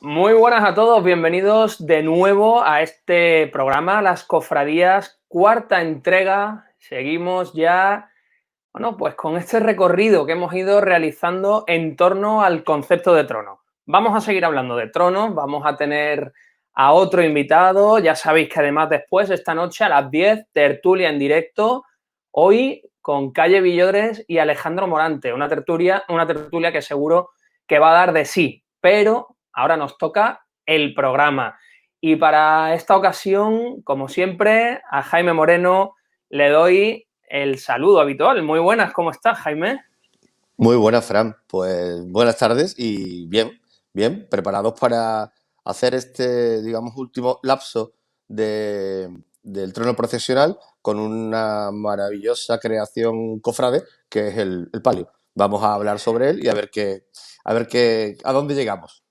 Muy buenas a todos, bienvenidos de nuevo a este programa, Las Cofradías, cuarta entrega. Seguimos ya, bueno, pues con este recorrido que hemos ido realizando en torno al concepto de trono. Vamos a seguir hablando de tronos, vamos a tener a otro invitado, ya sabéis que además después, esta noche a las 10, tertulia en directo, hoy con Calle Villores y Alejandro Morante, una tertulia que seguro que va a dar de sí, pero ahora nos toca el programa. Y para esta ocasión, como siempre, a Jaime Moreno le doy el saludo habitual. Muy buenas, ¿cómo estás, Jaime? Muy buenas, Fran. Pues buenas tardes y bien, preparados para hacer este, digamos, último lapso del trono procesional con una maravillosa creación cofrade que es el palio. Vamos a hablar sobre él y a dónde llegamos.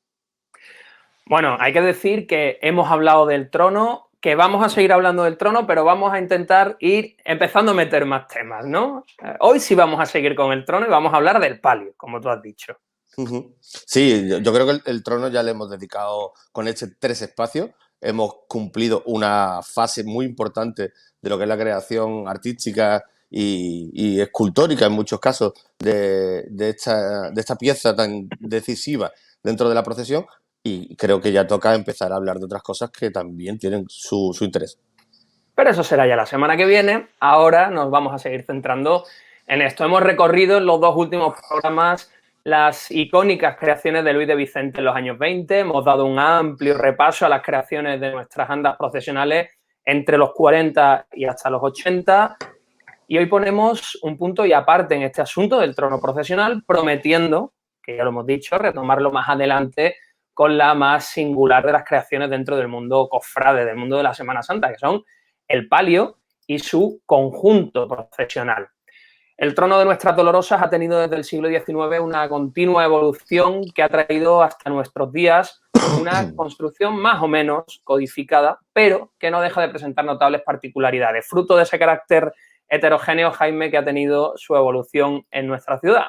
Bueno, hay que decir que hemos hablado del trono, que vamos a seguir hablando del trono, pero vamos a intentar ir empezando a meter más temas, ¿no? Hoy sí vamos a seguir con el trono y vamos a hablar del palio, como tú has dicho. Ujú. Sí, yo creo que el trono ya le hemos dedicado con este tres espacios. Hemos cumplido una fase muy importante de lo que es la creación artística y escultórica en muchos casos de esta pieza tan decisiva dentro de la procesión y creo que ya toca empezar a hablar de otras cosas que también tienen su interés. Pero eso será ya la semana que viene. Ahora nos vamos a seguir centrando en esto. Hemos recorrido en los dos últimos programas las icónicas creaciones de Luis de Vicente en los años 20. Hemos dado un amplio repaso a las creaciones de nuestras andas procesionales entre los 40 y hasta los 80. Y hoy ponemos un punto y aparte en este asunto del trono procesional, prometiendo, que ya lo hemos dicho, retomarlo más adelante con la más singular de las creaciones dentro del mundo cofrade, del mundo de la Semana Santa, que son el palio y su conjunto procesional. El trono de nuestras dolorosas ha tenido desde el siglo XIX una continua evolución que ha traído hasta nuestros días una construcción más o menos codificada, pero que no deja de presentar notables particularidades, fruto de ese carácter heterogéneo, Jaime, que ha tenido su evolución en nuestra ciudad.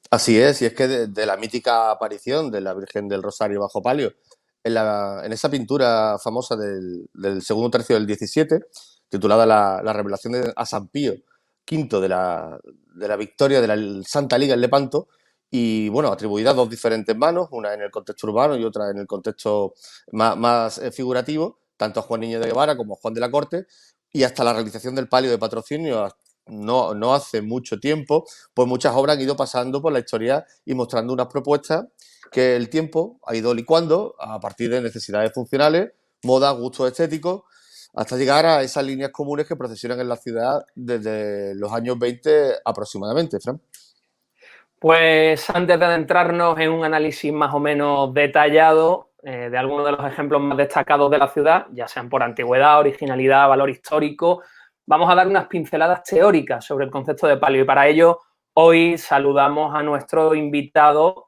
Así es, y es que de la mítica aparición de la Virgen del Rosario bajo palio, en esa pintura famosa del segundo tercio del 17, titulada La revelación a San Pío V de la victoria de la Santa Liga en Lepanto, y bueno, atribuida a dos diferentes manos, una en el contexto urbano y otra en el contexto más figurativo, tanto a Juan Niño de Guevara como a Juan de la Corte, y hasta la realización del palio de patrocinio no hace mucho tiempo, pues muchas obras han ido pasando por la historia y mostrando unas propuestas que el tiempo ha ido licuando a partir de necesidades funcionales, moda, gustos estéticos, hasta llegar a esas líneas comunes que procesionan en la ciudad desde los años 20 aproximadamente, Fran. Pues antes de adentrarnos en un análisis más o menos detallado de algunos de los ejemplos más destacados de la ciudad, ya sean por antigüedad, originalidad, valor histórico, vamos a dar unas pinceladas teóricas sobre el concepto de palio. Y para ello, hoy saludamos a nuestro invitado,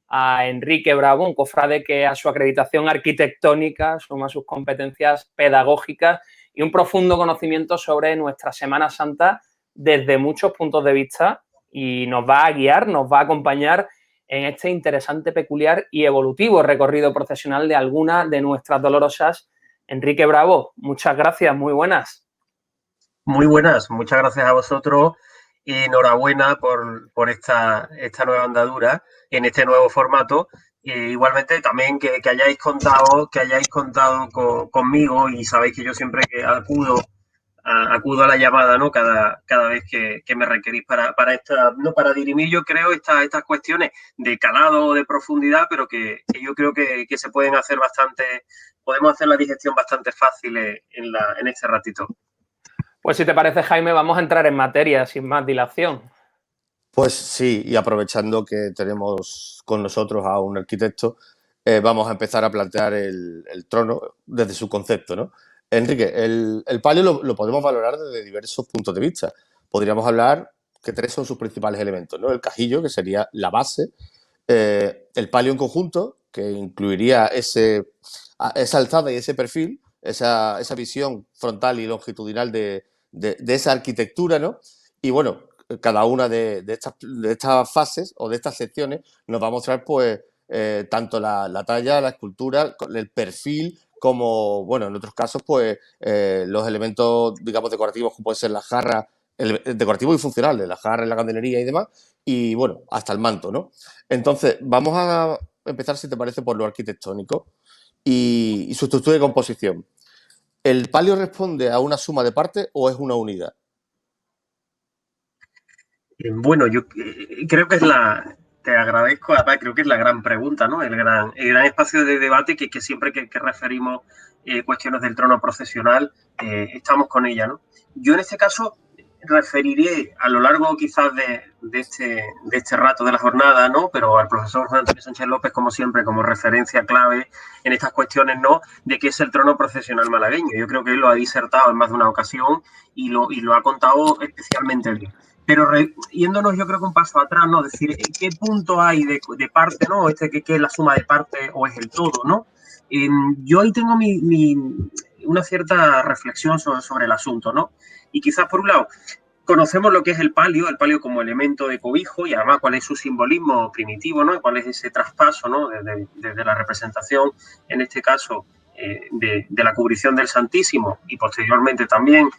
a Enrique Bravo, un cofrade que a su acreditación arquitectónica suma sus competencias pedagógicas y un profundo conocimiento sobre nuestra Semana Santa desde muchos puntos de vista y nos va a guiar, nos va a acompañar en este interesante, peculiar y evolutivo recorrido procesional de alguna de nuestras dolorosas. Enrique Bravo, muchas gracias, muy buenas. Muy buenas, muchas gracias a vosotros y enhorabuena por esta nueva andadura en este nuevo formato. Igualmente también que hayáis contado conmigo y sabéis que yo siempre que acudo a la llamada, ¿no? Cada vez que me requerís no, para dirimir, yo creo, estas cuestiones de calado o de profundidad, pero que yo creo que se pueden hacer podemos hacer la digestión bastante fácil en este ratito. Pues si te parece, Jaime, vamos a entrar en materia sin más dilación. Pues sí, y aprovechando que tenemos con nosotros a un arquitecto, vamos a empezar a plantear el trono desde su concepto, ¿no? Enrique, el palio lo podemos valorar desde diversos puntos de vista. Podríamos hablar que tres son sus principales elementos, ¿no? El cajillo, que sería la base, el palio en conjunto, que incluiría esa alzada y ese perfil, esa visión frontal y longitudinal de esa arquitectura, ¿no? Y bueno, cada una de estas fases o de estas secciones nos va a mostrar pues tanto la talla, la escultura, el perfil, como, bueno, en otros casos, pues los elementos, digamos, decorativos, como puede ser la jarra, el decorativo y funcional de la jarra, la candelería y demás, y bueno, hasta el manto, ¿no? Entonces, vamos a empezar, si te parece, por lo arquitectónico y su estructura de composición. ¿El palio responde a una suma de partes o es una unidad? Bueno, yo creo que te agradezco, además creo que es la gran pregunta, ¿no? El gran espacio de debate que siempre que referimos cuestiones del trono procesional, estamos con ella, ¿no? Yo en este caso referiré a lo largo quizás de este rato de la jornada, ¿no? Pero al profesor Juan Antonio Sánchez López, como siempre, como referencia clave en estas cuestiones, ¿no? De qué es el trono procesional malagueño. Yo creo que él lo ha disertado en más de una ocasión y lo ha contado especialmente bien. Pero yéndonos, yo creo que un paso atrás, ¿no? Decir, ¿qué punto hay de parte, ¿no? Que es la suma de parte o es el todo, ¿no? Yo ahí tengo una cierta reflexión sobre el asunto, ¿no? Y quizás, por un lado, conocemos lo que es el palio como elemento de cobijo y además cuál es su simbolismo primitivo, ¿no? Y cuál es ese traspaso, ¿no? Desde la representación, en este caso, de la cubrición del Santísimo y posteriormente también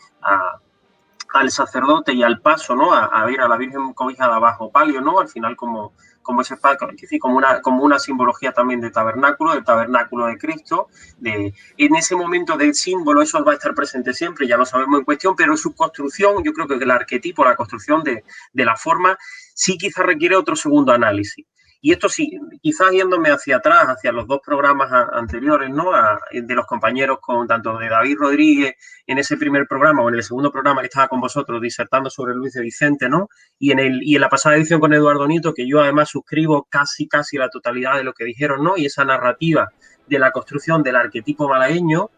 al sacerdote y al paso, ¿no? A ver a la Virgen cobijada bajo palio, ¿no? Al final como ese espacio, es decir, como una simbología también del tabernáculo de Cristo. En ese momento del símbolo eso va a estar presente siempre, ya lo sabemos en cuestión, pero su construcción, yo creo que el arquetipo, la construcción de la forma, sí quizás requiere otro segundo análisis. Y esto sí, quizás yéndome hacia atrás, hacia los dos programas anteriores, ¿no? De los compañeros tanto de David Rodríguez en ese primer programa o en el segundo programa que estaba con vosotros disertando sobre Luis de Vicente, ¿no? Y en la pasada edición con Eduardo Nieto, que yo además suscribo casi la totalidad de lo que dijeron, ¿no? Y esa narrativa de la construcción del arquetipo malagueño,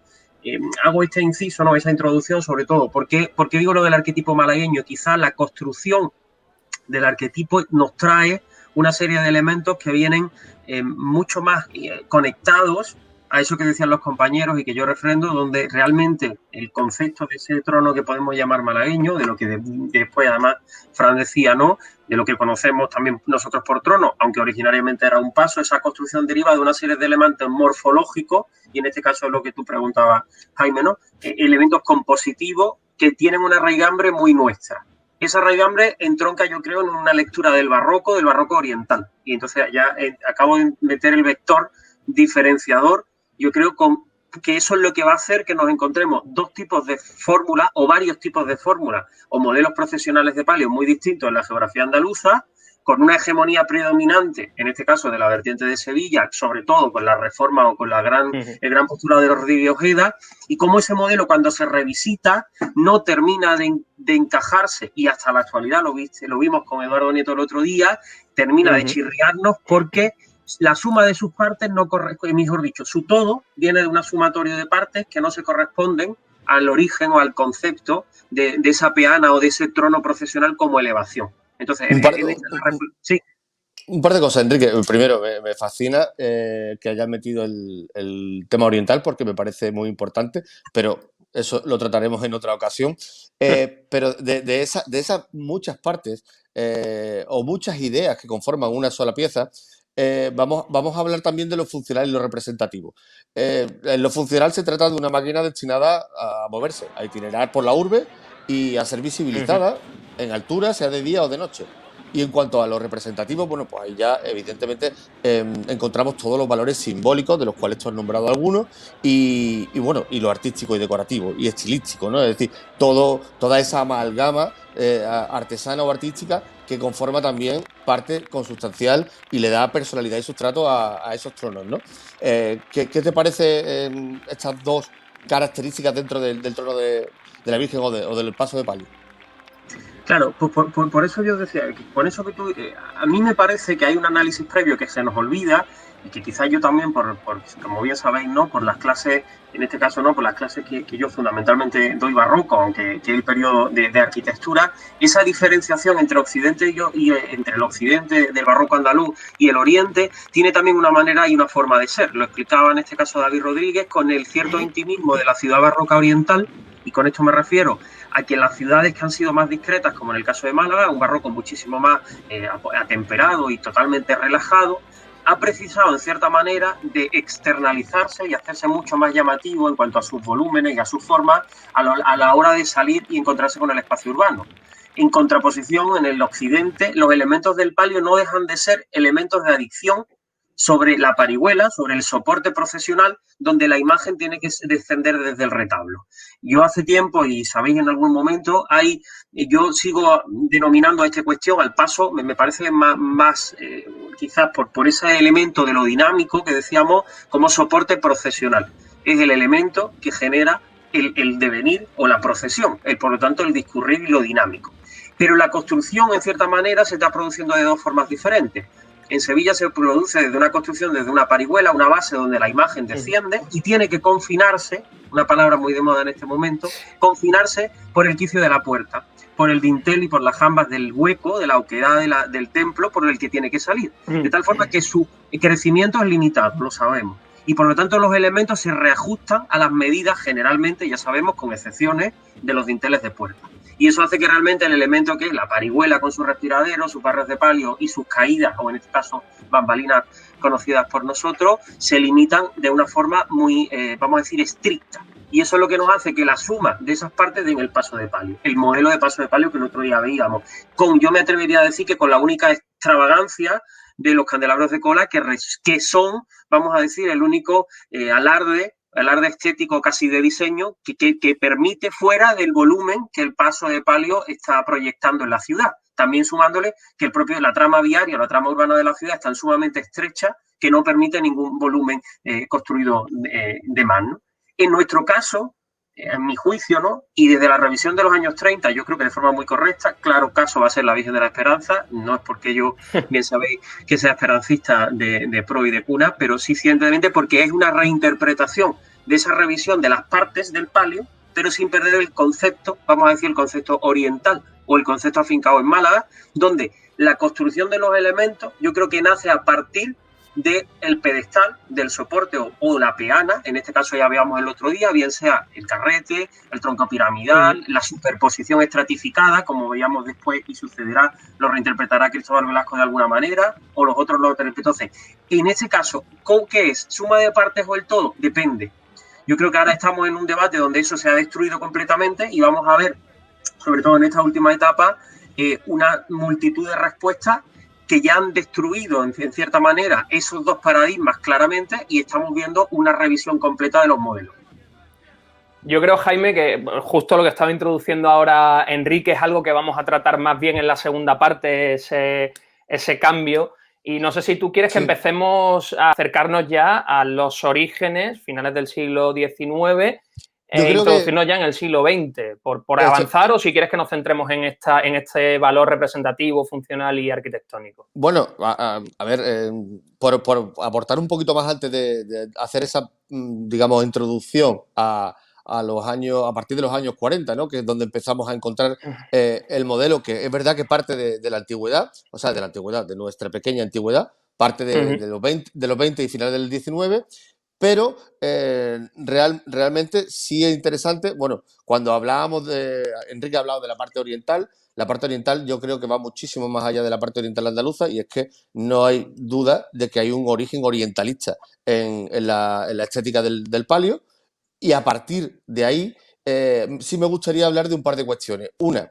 hago este inciso, ¿no? Esa introducción sobre todo. ¿Por qué digo lo del arquetipo malagueño? Quizás la construcción del arquetipo nos trae una serie de elementos que vienen mucho más conectados a eso que decían los compañeros y que yo refrendo, donde realmente el concepto de ese trono que podemos llamar malagueño, de lo que después además Fran decía, ¿no? De lo que conocemos también nosotros por trono, aunque originariamente era un paso, esa construcción deriva de una serie de elementos morfológicos, y en este caso es lo que tú preguntabas, Jaime, ¿no? Elementos compositivos que tienen una raigambre muy nuestra. Esa raigambre entronca, yo creo, en una lectura del barroco oriental. Y entonces ya acabo de meter el vector diferenciador. Yo creo que eso es lo que va a hacer que nos encontremos dos tipos de fórmulas o varios tipos de fórmulas o modelos procesionales de palio muy distintos en la geografía andaluza, con una hegemonía predominante, en este caso de la vertiente de Sevilla, sobre todo con la reforma o con el gran postulado de Rodríguez Ojeda, y cómo ese modelo cuando se revisita no termina de encajarse, y hasta la actualidad lo vimos con Eduardo Nieto el otro día, termina de chirriarnos porque la suma de sus partes no corresponde, mejor dicho, su todo viene de una sumatoria de partes que no se corresponden al origen o al concepto de esa peana o de ese trono procesional como elevación. Entonces, sí. Un par de cosas, Enrique. Primero, me fascina que hayas metido el tema oriental porque me parece muy importante, pero eso lo trataremos en otra ocasión. Pero de esas muchas partes o muchas ideas que conforman una sola pieza, vamos a hablar también de lo funcional y lo representativo. En lo funcional se trata de una máquina destinada a moverse, a itinerar por la urbe y a ser visibilizada en altura, sea de día o de noche. Y en cuanto a lo representativo, bueno, pues ahí ya evidentemente encontramos todos los valores simbólicos, de los cuales tú has nombrado algunos, y bueno, y lo artístico y decorativo y estilístico, ¿no? Es decir, toda esa amalgama artesana o artística que conforma también parte consustancial y le da personalidad y sustrato a esos tronos, ¿no? ¿Qué te parece estas dos características dentro del trono de la Virgen o del paso de palio? Claro, pues por eso yo decía, con eso que tú, a mí me parece que hay un análisis previo que se nos olvida y que quizás yo también, como bien sabéis, ¿no? Por las clases, en este caso, ¿no? Por las clases que yo fundamentalmente doy barroco, aunque que el periodo de arquitectura, esa diferenciación entre Occidente y entre el Occidente del barroco andaluz y el Oriente, tiene también una manera y una forma de ser. Lo explicaba en este caso David Rodríguez con el cierto intimismo de la ciudad barroca oriental, y con esto me refiero a que las ciudades que han sido más discretas, como en el caso de Málaga, un barroco muchísimo más atemperado y totalmente relajado, ha precisado en cierta manera de externalizarse y hacerse mucho más llamativo en cuanto a sus volúmenes y a sus formas a la hora de salir y encontrarse con el espacio urbano. En contraposición, en el occidente, los elementos del palio no dejan de ser elementos de adicción sobre la parihuela, sobre el soporte procesional, donde la imagen tiene que descender desde el retablo. Yo hace tiempo, y sabéis en algún momento, yo sigo denominando a esta cuestión al paso, me parece más quizás por ese elemento de lo dinámico que decíamos, como soporte procesional. Es el elemento que genera el devenir o la procesión, por lo tanto el discurrir y lo dinámico. Pero la construcción, en cierta manera, se está produciendo de dos formas diferentes. En Sevilla se produce desde una construcción, desde una parihuela, una base donde la imagen desciende y tiene que confinarse, una palabra muy de moda en este momento, confinarse por el quicio de la puerta, por el dintel y por las jambas del hueco, de la oquedad del templo por el que tiene que salir. De tal forma que su crecimiento es limitado, lo sabemos. Y por lo tanto los elementos se reajustan a las medidas generalmente, ya sabemos, con excepciones de los dinteles de puerta. Y eso hace que realmente el elemento que es la parihuela con sus respiraderos, sus barras de palio y sus caídas, o en este caso bambalinas conocidas por nosotros, se limitan de una forma muy, vamos a decir, estricta. Y eso es lo que nos hace que la suma de esas partes den el paso de palio, el modelo de paso de palio que el otro día veíamos. Yo me atrevería a decir que con la única extravagancia de los candelabros de cola que son, vamos a decir, el único alarde estético casi de diseño que permite fuera del volumen que el paso de palio está proyectando en la ciudad. También sumándole que la trama viaria, la trama urbana de la ciudad están sumamente estrechas que no permite ningún volumen construido de más, ¿no? En nuestro caso, en mi juicio, ¿no? Y desde la revisión de los años 30, yo creo que de forma muy correcta, claro caso va a ser la Virgen de la Esperanza, no es porque yo, bien sabéis, que sea esperancista de pro y de cuna, pero sí simplemente porque es una reinterpretación de esa revisión de las partes del palio, pero sin perder el concepto, vamos a decir, el concepto oriental o el concepto afincado en Málaga, donde la construcción de los elementos yo creo que nace a partir del pedestal, del soporte o la peana, en este caso ya veíamos el otro día, bien sea el carrete, el tronco piramidal, la superposición estratificada, como veíamos después y sucederá, lo reinterpretará Cristóbal Velasco de alguna manera, o los otros lo reinterpretan. Entonces, en este caso, ¿con qué es? ¿Suma de partes o el todo? Depende. Yo creo que ahora estamos en un debate donde eso se ha destruido completamente y vamos a ver, sobre todo en esta última etapa, una multitud de respuestas que ya han destruido en cierta manera esos dos paradigmas claramente y estamos viendo una revisión completa de los modelos. Yo creo, Jaime, que justo lo que estaba introduciendo ahora Enrique es algo que vamos a tratar más bien en la segunda parte, ese cambio. Y no sé si tú quieres que empecemos a acercarnos ya a los orígenes, finales del siglo XIX, introducirnos ya en el siglo XX, por avanzar, o si quieres que nos centremos en este valor representativo, funcional y arquitectónico. Bueno, a ver, por aportar un poquito más antes de hacer esa, digamos, introducción a partir de los años 40, ¿no? Que es donde empezamos a encontrar el modelo, que es verdad que parte de la antigüedad, o sea, de la antigüedad, de nuestra pequeña antigüedad, parte de los 20 y finales del 19, pero realmente sí es interesante. Bueno, cuando Enrique ha hablado de la parte oriental yo creo que va muchísimo más allá de la parte oriental andaluza, y es que no hay duda de que hay un origen orientalista en la estética del palio, y a partir de ahí sí me gustaría hablar de un par de cuestiones. Una,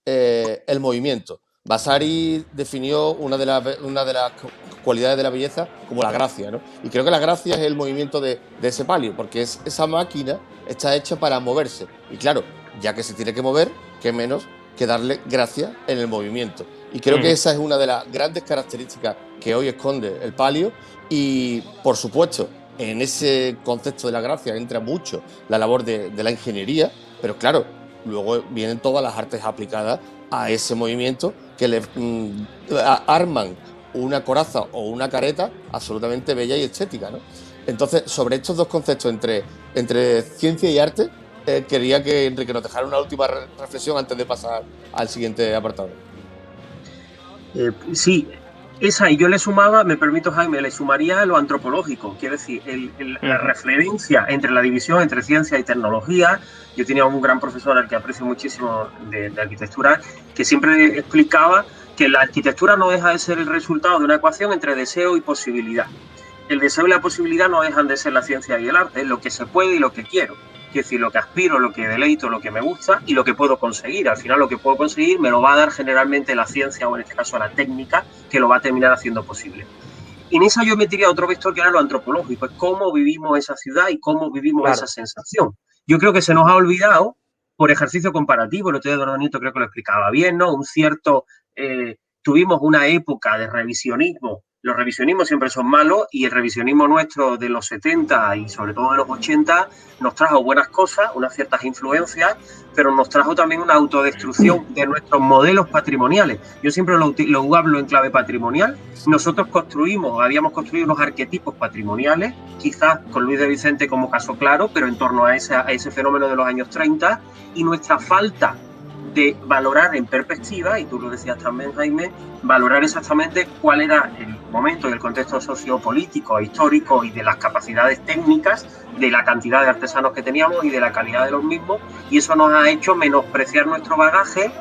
el movimiento. Vasari definió una de las cualidades de la belleza como la gracia, ¿no? Y creo que la gracia es el movimiento de ese palio, porque esa máquina está hecha para moverse. Y claro, ya que se tiene que mover, qué menos que darle gracia en el movimiento. Y creo que esa es una de las grandes características que hoy esconde el palio. Y, por supuesto, en ese concepto de la gracia entra mucho la labor de la ingeniería, pero claro, luego vienen todas las artes aplicadas a ese movimiento que le arman una coraza o una careta absolutamente bella y estética, ¿no? Entonces, sobre estos dos conceptos entre ciencia y arte, quería que Enrique nos dejara una última reflexión antes de pasar al siguiente apartado. Sí, esa, y yo le sumaba, me permito, Jaime, le sumaría lo antropológico, quiero decir, la referencia entre la división entre ciencia y tecnología. Yo tenía un gran profesor al que aprecio muchísimo de arquitectura, que siempre explicaba que la arquitectura no deja de ser el resultado de una ecuación entre deseo y posibilidad. El deseo y la posibilidad no dejan de ser la ciencia y el arte, es lo que se puede y lo que quiero. Es decir, lo que aspiro, lo que deleito, lo que me gusta y lo que puedo conseguir. Al final lo que puedo conseguir me lo va a dar generalmente la ciencia o en este caso la técnica que lo va a terminar haciendo posible. Y en esa yo metería otro vector que era lo antropológico, es cómo vivimos esa ciudad y cómo vivimos esa sensación. Yo creo que se nos ha olvidado, por ejercicio comparativo, el otro día Donito creo que lo explicaba bien, ¿no? Tuvimos una época de revisionismo. Los revisionismos siempre son malos y el revisionismo nuestro de los 70 y sobre todo de los 80 nos trajo buenas cosas, unas ciertas influencias, pero nos trajo también una autodestrucción de nuestros modelos patrimoniales. Yo siempre lo hablo en clave patrimonial. Nosotros habíamos construido unos arquetipos patrimoniales, quizás con Luis de Vicente como caso claro, pero en torno a ese fenómeno de los años 30, y nuestra falta de valorar en perspectiva, y tú lo decías también, Jaime, valorar exactamente cuál era el momento y el contexto sociopolítico, histórico y de las capacidades técnicas, de la cantidad de artesanos que teníamos y de la calidad de los mismos, y eso nos ha hecho menospreciar nuestro bagaje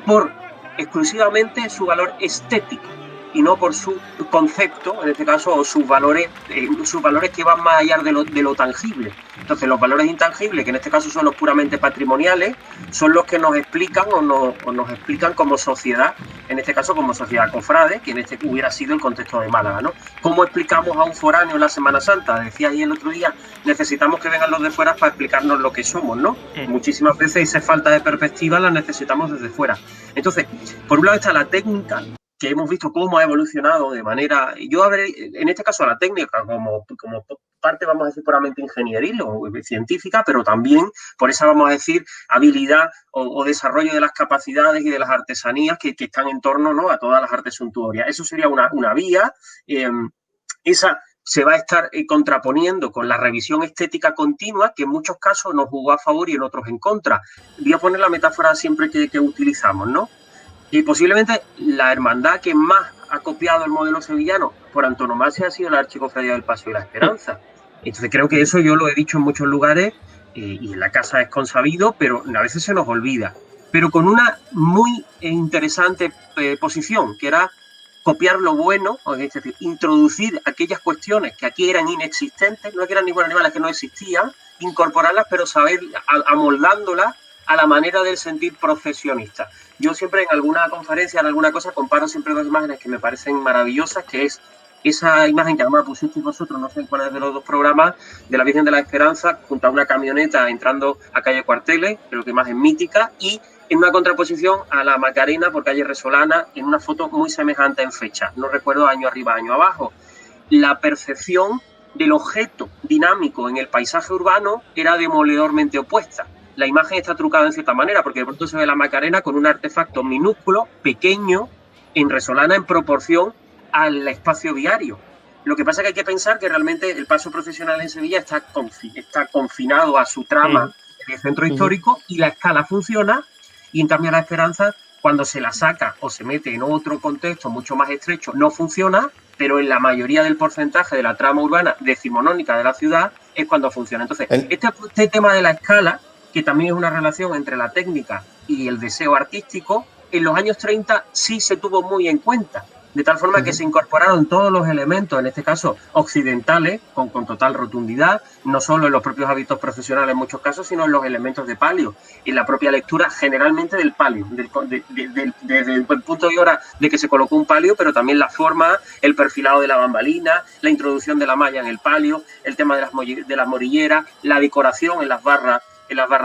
por exclusivamente su valor estético y no por su concepto, en este caso, o sus valores que van más allá de lo tangible. Entonces, los valores intangibles, que en este caso son los puramente patrimoniales, son los que nos explican o nos explican como sociedad, en este caso como sociedad cofrade, que en este hubiera sido el contexto de Málaga, ¿no? ¿Cómo explicamos a un foráneo en la Semana Santa? Decía ahí el otro día, necesitamos que vengan los de fuera para explicarnos lo que somos, ¿no? Muchísimas veces esa falta de perspectiva la necesitamos desde fuera. Entonces, por un lado está la técnica, que hemos visto cómo ha evolucionado de manera, yo habré, en este caso la técnica como parte, vamos a decir, puramente ingenieril o científica, pero también por esa, vamos a decir, habilidad o desarrollo de las capacidades y de las artesanías que están en torno, ¿no?, a todas las artes suntuorias. Eso sería una vía, esa se va a estar contraponiendo con la revisión estética continua, que en muchos casos nos jugó a favor y en otros en contra. Voy a poner la metáfora siempre que utilizamos, ¿no? Y posiblemente la hermandad que más ha copiado el modelo sevillano por antonomasia ha sido la Archicofradía del Paso y la Esperanza. Entonces creo que eso yo lo he dicho en muchos lugares y en la casa es consabido, pero a veces se nos olvida. Pero con una muy interesante posición, que era copiar lo bueno, es decir, introducir aquellas cuestiones que aquí eran inexistentes, no que eran ningún animal, que no existían, incorporarlas, pero saber amoldándolas a la manera del sentir profesionista. Yo siempre en alguna conferencia, en alguna cosa, comparo siempre dos imágenes que me parecen maravillosas, que es esa imagen que además pusisteis vosotros, no sé en cuál es de los dos programas, de la Virgen de la Esperanza junto a una camioneta entrando a calle Cuarteles, creo que imagen mítica, y en una contraposición a la Macarena por calle Resolana, en una foto muy semejante en fecha, no recuerdo año arriba, año abajo. La percepción del objeto dinámico en el paisaje urbano era demoledormente opuesta. La imagen está trucada en cierta manera, porque de pronto se ve la Macarena con un artefacto minúsculo, pequeño, en Resolana en proporción al espacio viario. Lo que pasa es que hay que pensar que realmente el paso procesional en Sevilla está confinado a su trama en el centro histórico y la escala funciona, y en cambio la Esperanza, cuando se la saca o se mete en otro contexto mucho más estrecho, no funciona, pero en la mayoría del porcentaje de la trama urbana decimonónica de la ciudad es cuando funciona. Entonces, este tema de la escala, que también es una relación entre la técnica y el deseo artístico, en los años 30 sí se tuvo muy en cuenta, de tal forma que se incorporaron todos los elementos, en este caso occidentales, con total rotundidad, no solo en los propios hábitos profesionales en muchos casos, sino en los elementos de palio, en la propia lectura generalmente del palio, desde el punto de vista de que se colocó un palio, pero también la forma, el perfilado de la bambalina, la introducción de la malla en el palio, el tema de las morilleras, la decoración en las barras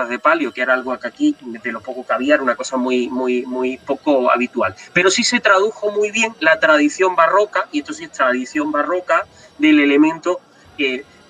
de palio, que era algo que aquí de lo poco que había era una cosa muy poco habitual. Pero sí se tradujo muy bien la tradición barroca, y esto sí es tradición barroca, del elemento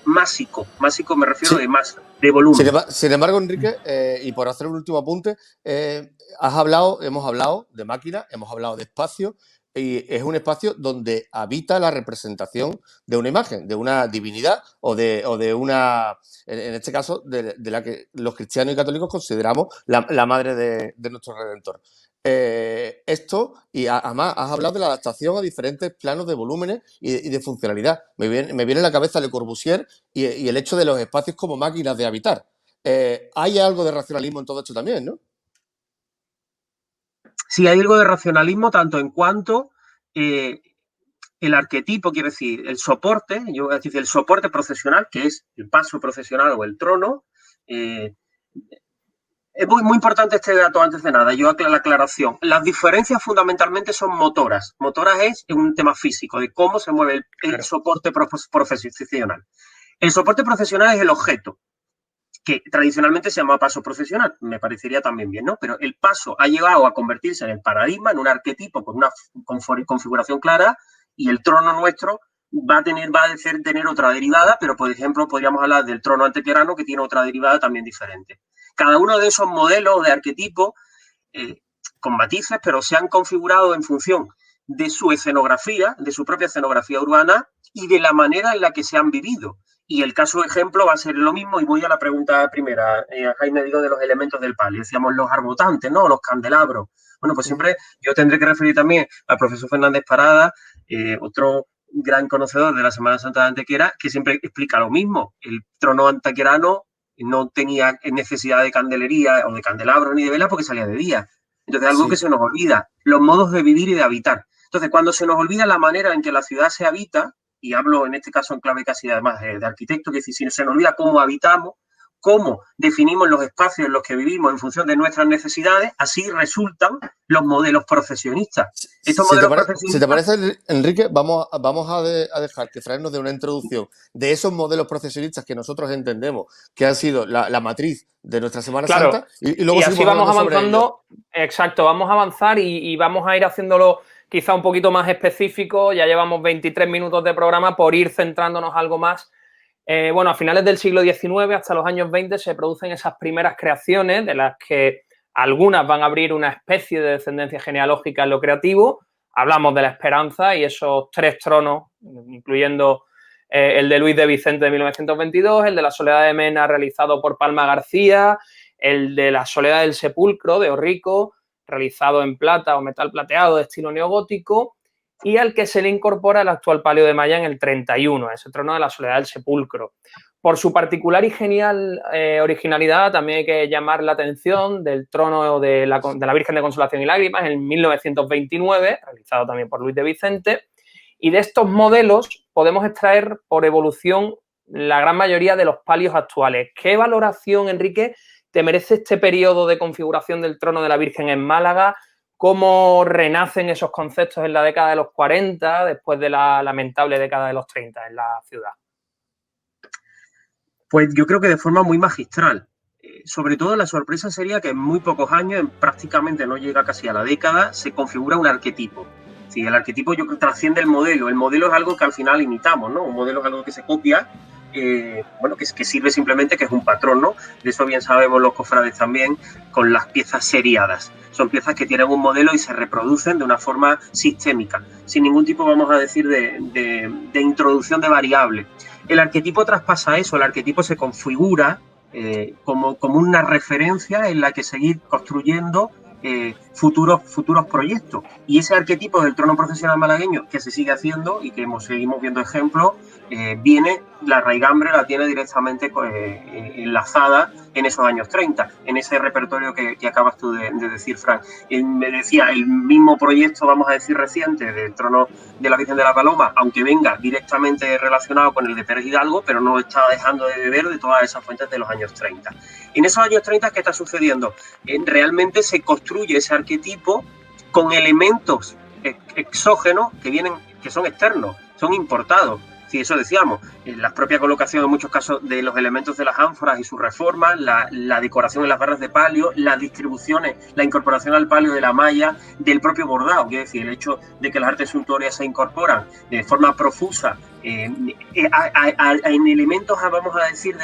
másico. Másico me refiero de masa, de volumen. Sin embargo, Enrique, y por hacer un último apunte, hemos hablado de máquina, hemos hablado de espacio, y es un espacio donde habita la representación de una imagen, de una divinidad o de una, en este caso, de la que los cristianos y católicos consideramos la madre de nuestro Redentor. Esto, y además has hablado de la adaptación a diferentes planos de volúmenes y de funcionalidad. Me viene a la cabeza Le Corbusier y el hecho de los espacios como máquinas de habitar. Hay algo de racionalismo en todo esto también, ¿no? Sí, hay algo de racionalismo tanto en cuanto el arquetipo, quiero decir, el soporte, yo voy a decir el soporte procesional, que es el paso procesional o el trono. Es muy importante este dato antes de nada, yo la aclaración. Las diferencias fundamentalmente son motoras. Motoras es un tema físico, de cómo se mueve el soporte profesional. El soporte profesional es el objeto, que tradicionalmente se llama paso procesional, me parecería también bien, ¿no? Pero el paso ha llegado a convertirse en el paradigma, en un arquetipo con una configuración clara, y el trono nuestro va a tener otra derivada, pero por ejemplo podríamos hablar del trono antequerano, que tiene otra derivada también diferente. Cada uno de esos modelos de arquetipo, con matices, pero se han configurado en función de su escenografía, de su propia escenografía urbana y de la manera en la que se han vivido. Y el caso ejemplo va a ser lo mismo, y voy a la pregunta primera, Jaime, digo, de los elementos del palio. Decíamos los arbotantes, ¿no? Los candelabros. Bueno, pues siempre yo tendré que referir también al profesor Fernández Parada, otro gran conocedor de la Semana Santa de Antequera, que siempre explica lo mismo. El trono antequerano no tenía necesidad de candelería o de candelabros ni de vela porque salía de día. Entonces, algo que se nos olvida, los modos de vivir y de habitar. Entonces, cuando se nos olvida la manera en que la ciudad se habita, y hablo en este caso en clave casi además de arquitecto, que es decir, si se nos olvida cómo habitamos, cómo definimos los espacios en los que vivimos en función de nuestras necesidades, así resultan los modelos procesionistas. Si te parece, Enrique, vamos a dejar que Fran nos dé una introducción de esos modelos procesionistas que nosotros entendemos que han sido la matriz de nuestra Semana Santa, y luego y así vamos avanzando. Exacto, vamos a avanzar y vamos a ir haciéndolo quizá un poquito más específico. Ya llevamos 23 minutos de programa, por ir centrándonos algo más. Bueno, a finales del siglo XIX hasta los años 20 se producen esas primeras creaciones, de las que algunas van a abrir una especie de descendencia genealógica en lo creativo. Hablamos de la Esperanza y esos 3 tronos, incluyendo el de Luis de Vicente de 1922, el de la Soledad de Mena realizado por Palma García, el de la Soledad del Sepulcro de Orrico, realizado en plata o metal plateado de estilo neogótico, y al que se le incorpora el actual palio de Maya en el 31, ese trono de la Soledad del Sepulcro. Por su particular y genial originalidad, también hay que llamar la atención del trono de la Virgen de Consolación y Lágrimas en 1929, realizado también por Luis de Vicente. Y de estos modelos podemos extraer por evolución la gran mayoría de los palios actuales. ¿Qué valoración, Enrique, te merece este periodo de configuración del trono de la Virgen en Málaga? ¿Cómo renacen esos conceptos en la década de los 40, después de la lamentable década de los 30 en la ciudad? Pues yo creo que de forma muy magistral. Sobre todo la sorpresa sería que en muy pocos años, prácticamente no llega casi a la década, se configura un arquetipo. Sí, el arquetipo yo creo que trasciende el modelo. El modelo es algo que al final imitamos, ¿no? Un modelo es algo que se copia, bueno, que sirve simplemente, que es un patrón, ¿no? De eso bien sabemos los cofrades también, con las piezas seriadas. Son piezas que tienen un modelo y se reproducen de una forma sistémica, sin ningún tipo, vamos a decir, de introducción de variables. El arquetipo traspasa eso, el arquetipo se configura como una referencia en la que seguir construyendo futuros proyectos. Y ese arquetipo del trono procesional malagueño, que se sigue haciendo y que seguimos viendo ejemplos, la raigambre la tiene directamente enlazada en esos años 30, en ese repertorio que acabas tú de decir, Fran. Me decía, el mismo proyecto, vamos a decir, reciente del trono de la Virgen de la Paloma, aunque venga directamente relacionado con el de Pérez Hidalgo, pero no está dejando de beber de todas esas fuentes de los años 30. En esos años 30, ¿qué está sucediendo? Realmente se construye ese arquetipo con elementos exógenos que son externos, son importados. Sí, eso decíamos, la propia colocación en muchos casos de los elementos de las ánforas y sus reformas, la decoración en las barras de palio, las distribuciones, la incorporación al palio de la malla, del propio bordado, quiero decir, el hecho de que las artes suntuorias se incorporan de forma profusa en elementos, vamos a decir,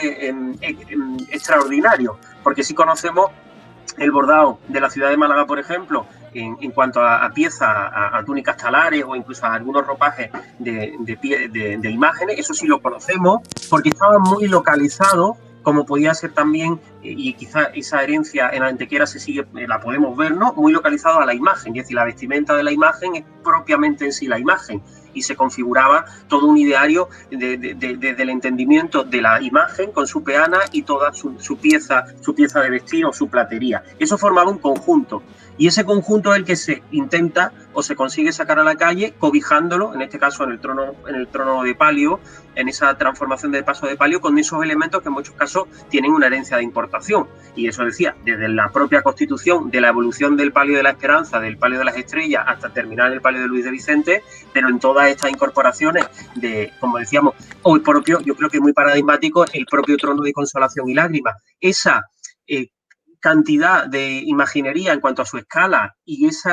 extraordinarios, porque si conocemos el bordado de la ciudad de Málaga, por ejemplo, en cuanto a piezas, a túnicas talares o incluso a algunos ropajes de imágenes, eso sí lo conocemos porque estaban muy localizados como podía ser también, y quizá esa herencia en Antequera se sigue, la podemos ver, ¿no? Muy localizado a la imagen, es decir, la vestimenta de la imagen es propiamente en sí la imagen, y se configuraba todo un ideario desde el entendimiento de la imagen con su peana y toda su pieza de vestir o su platería. Eso formaba un conjunto. Y ese conjunto es el que se intenta o se consigue sacar a la calle cobijándolo, en este caso en el trono de palio, en esa transformación del paso de palio, con esos elementos que en muchos casos tienen una herencia de importación. Y eso decía, desde la propia Constitución, de la evolución del palio de la Esperanza, del palio de las Estrellas, hasta terminar el palio de Luis de Vicente, pero en todas estas incorporaciones de, como decíamos, o el propio, yo creo que es muy paradigmático, el propio trono de Consolación y Lágrimas. Esa cantidad de imaginería en cuanto a su escala y ese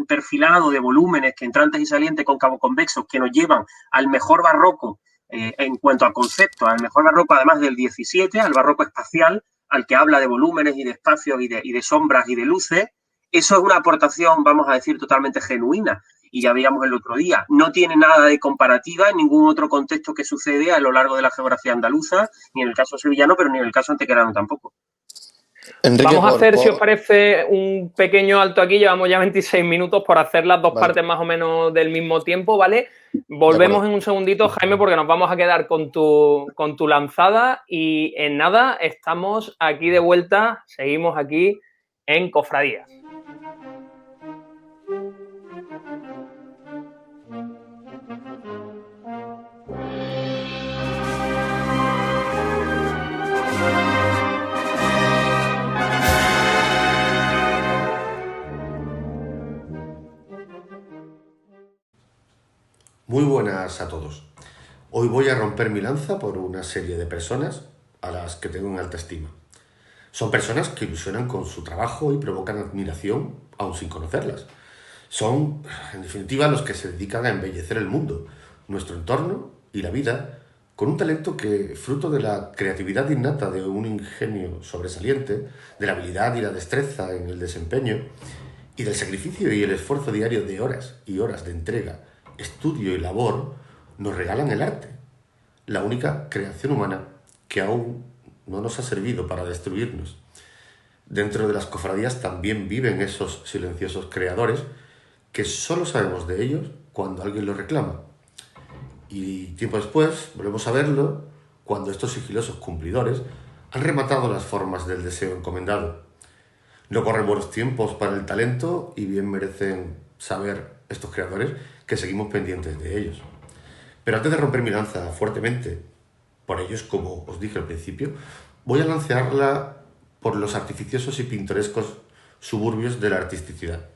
perfilado de volúmenes que entrantes y salientes cóncavo convexos que nos llevan al mejor barroco en cuanto a concepto, al mejor barroco además del 17, al barroco espacial, al que habla de volúmenes y de espacios y de sombras y de luces. Eso es una aportación, vamos a decir, totalmente genuina. Y ya veíamos el otro día, no tiene nada de comparativa en ningún otro contexto que sucede a lo largo de la geografía andaluza, ni en el caso sevillano, pero ni en el caso antequerano tampoco. Enrique, vamos a hacer, si os parece, un pequeño alto aquí. Llevamos ya 26 minutos por hacer las dos partes más o menos del mismo tiempo, ¿vale? Volvemos en un segundito, Jaime, porque nos vamos a quedar con tu lanzada y en nada estamos aquí de vuelta, seguimos aquí en Cofradías. Muy buenas a todos. Hoy voy a romper mi lanza por una serie de personas a las que tengo en alta estima. Son personas que ilusionan con su trabajo y provocan admiración aún sin conocerlas. Son, en definitiva, los que se dedican a embellecer el mundo, nuestro entorno y la vida, con un talento que, fruto de la creatividad innata de un ingenio sobresaliente, de la habilidad y la destreza en el desempeño, y del sacrificio y el esfuerzo diario de horas y horas de entrega, estudio y labor, nos regalan el arte, la única creación humana que aún no nos ha servido para destruirnos. Dentro de las cofradías también viven esos silenciosos creadores que solo sabemos de ellos cuando alguien los reclama. Y tiempo después volvemos a verlo cuando estos sigilosos cumplidores han rematado las formas del deseo encomendado. No corren buenos tiempos para el talento y bien merecen saber estos creadores que seguimos pendientes de ellos. Pero antes de romper mi lanza fuertemente por ellos, como os dije al principio, voy a lancearla por los artificiosos y pintorescos suburbios de la artisticidad.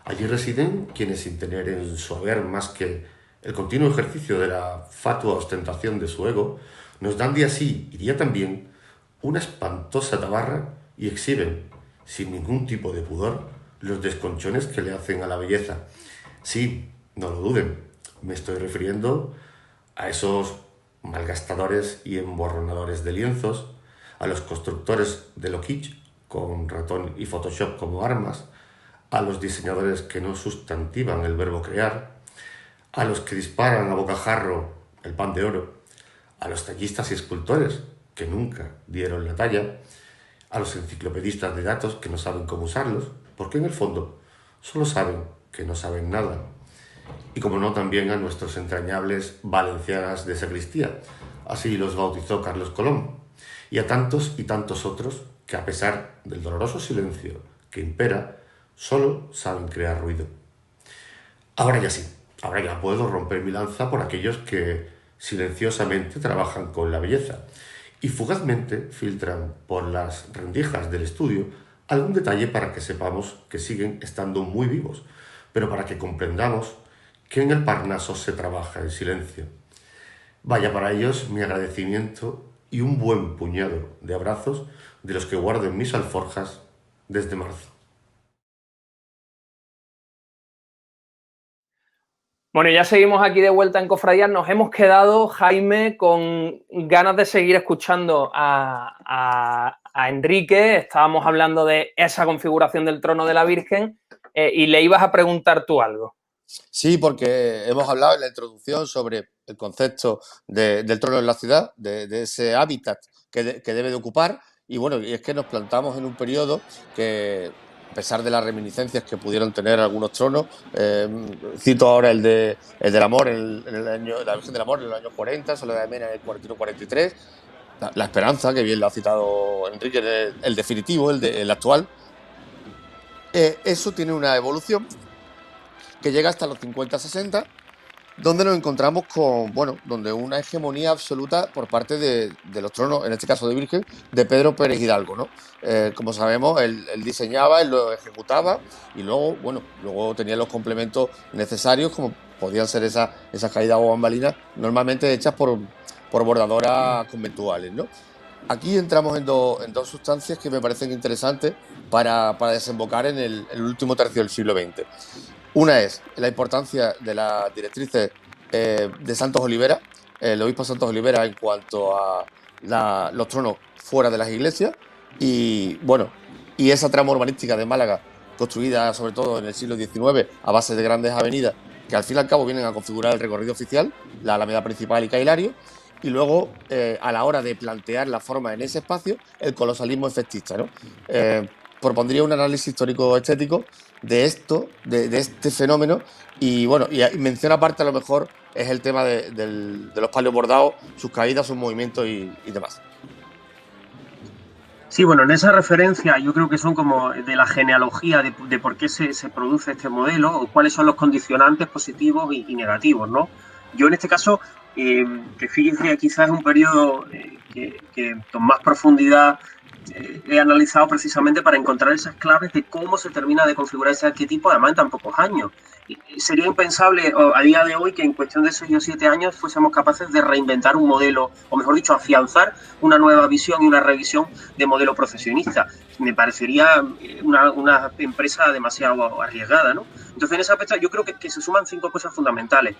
Allí residen quienes, sin tener en su haber más que el continuo ejercicio de la fatua ostentación de su ego, nos dan día sí y día también una espantosa tabarra y exhiben, sin ningún tipo de pudor, los desconchones que le hacen a la belleza. Sí, no lo duden, me estoy refiriendo a esos malgastadores y emborronadores de lienzos, a los constructores de lo kitsch, con ratón y Photoshop como armas, a los diseñadores que no sustantivan el verbo crear, a los que disparan a bocajarro el pan de oro, a los tallistas y escultores que nunca dieron la talla, a los enciclopedistas de datos que no saben cómo usarlos, porque en el fondo solo saben que no saben nada. Y como no, también a nuestros entrañables valencianas de sacristía, así los bautizó Carlos Colón, y a tantos y tantos otros que, a pesar del doloroso silencio que impera, solo saben crear ruido. Ahora ya sí, ahora ya puedo romper mi lanza por aquellos que silenciosamente trabajan con la belleza y fugazmente filtran por las rendijas del estudio algún detalle para que sepamos que siguen estando muy vivos, pero para que comprendamos que en el Parnaso se trabaja en silencio. Vaya para ellos mi agradecimiento y un buen puñado de abrazos de los que guardo en mis alforjas desde marzo. Bueno, ya seguimos aquí de vuelta en Cofradías. Nos hemos quedado, Jaime, con ganas de seguir escuchando a Enrique. Estábamos hablando de esa configuración del trono de la Virgen y le ibas a preguntar tú algo. Sí, porque hemos hablado en la introducción sobre el concepto del trono en la ciudad, de ese hábitat que debe de ocupar. Y bueno, y es que nos plantamos en un periodo que, a pesar de las reminiscencias que pudieron tener algunos tronos, cito ahora el del amor, en el año, la Virgen del Amor en los años 40, Soledad de Mena en el 41-43, la Esperanza, que bien lo ha citado Enrique, el definitivo, el actual. Eso tiene una evolución que llega hasta los 50-60, donde nos encontramos con, bueno, donde una hegemonía absoluta por parte de los tronos, en este caso de Virgen, de Pedro Pérez Hidalgo, ¿no? Como sabemos, él diseñaba, él lo ejecutaba y luego, bueno, luego tenía los complementos necesarios, como podían ser esas caídas o bambalinas, normalmente hechas por bordadoras conventuales, ¿no? Aquí entramos en dos sustancias que me parecen interesantes para desembocar en el último tercio del siglo XX. Una es la importancia de las directrices de Santos Olivera, el obispo Santos Olivera, en cuanto a los tronos fuera de las iglesias, y bueno, y esa trama urbanística de Málaga, construida sobre todo en el siglo XIX a base de grandes avenidas que al fin y al cabo vienen a configurar el recorrido oficial, la Alameda Principal y Cailario, y luego a la hora de plantear la forma en ese espacio, el colosalismo efectista, ¿no? Propondría un análisis histórico-estético de esto, de este fenómeno, y bueno, y mención aparte a lo mejor es el tema de los palios bordados, sus caídas, sus movimientos y demás. Sí, bueno, en esa referencia yo creo que son como de la genealogía de por qué se produce este modelo, o cuáles son los condicionantes positivos y negativos, ¿no? Yo en este caso, que fíjense, quizás es un periodo que con más profundidad he analizado precisamente para encontrar esas claves de cómo se termina de configurar ese arquetipo, además en tan pocos años. Sería impensable a día de hoy que en cuestión de 6 o 7 años fuésemos capaces de reinventar un modelo, o mejor dicho, afianzar una nueva visión y una revisión de modelo procesionista. Me parecería una empresa demasiado arriesgada, ¿no? Entonces, en ese aspecto yo creo que se suman 5 cosas fundamentales.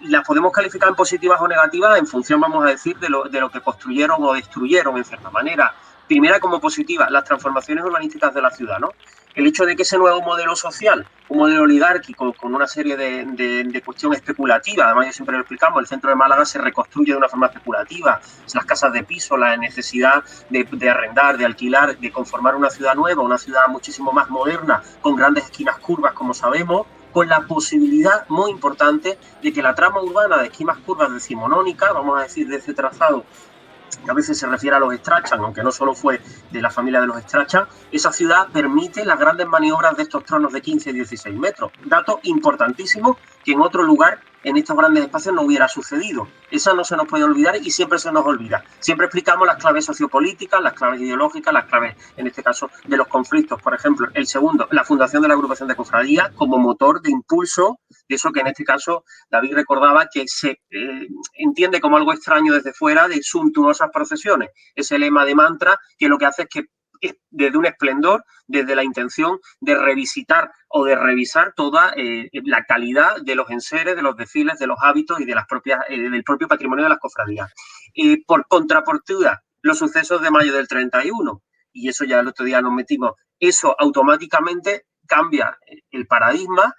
Y las podemos calificar en positivas o negativas en función, vamos a decir, de lo que construyeron o destruyeron en cierta manera. Primera, como positiva, las transformaciones urbanísticas de la ciudad, ¿no? El hecho de que ese nuevo modelo social, un modelo oligárquico con una serie de cuestiones especulativas, además yo siempre lo explicamos, el centro de Málaga se reconstruye de una forma especulativa, las casas de piso, la necesidad de arrendar, de alquilar, de conformar una ciudad nueva, una ciudad muchísimo más moderna, con grandes esquinas curvas, como sabemos, con la posibilidad muy importante de que la trama urbana de esquinas curvas decimonónicas, vamos a decir, de ese trazado, que a veces se refiere a los Strachan, aunque no solo fue de la familia de los Strachan, esa ciudad permite las grandes maniobras de estos tronos de 15 y 16 metros. Dato importantísimo que en otro lugar, en estos grandes espacios, no hubiera sucedido. Esa no se nos puede olvidar y siempre se nos olvida. Siempre explicamos las claves sociopolíticas, las claves ideológicas, las claves, en este caso, de los conflictos. Por ejemplo, el segundo, la fundación de la agrupación de cofradías como motor de impulso de eso que en este caso David recordaba que se entiende como algo extraño desde fuera de suntuosas procesiones. Ese lema de mantra que lo que hace es que desde un esplendor, desde la intención de revisitar o de revisar toda la calidad de los enseres, de los desfiles, de los hábitos y de las propias, del propio patrimonio de las cofradías. Por contrapartida, los sucesos de mayo del 31, y eso ya el otro día nos metimos, eso automáticamente cambia el paradigma,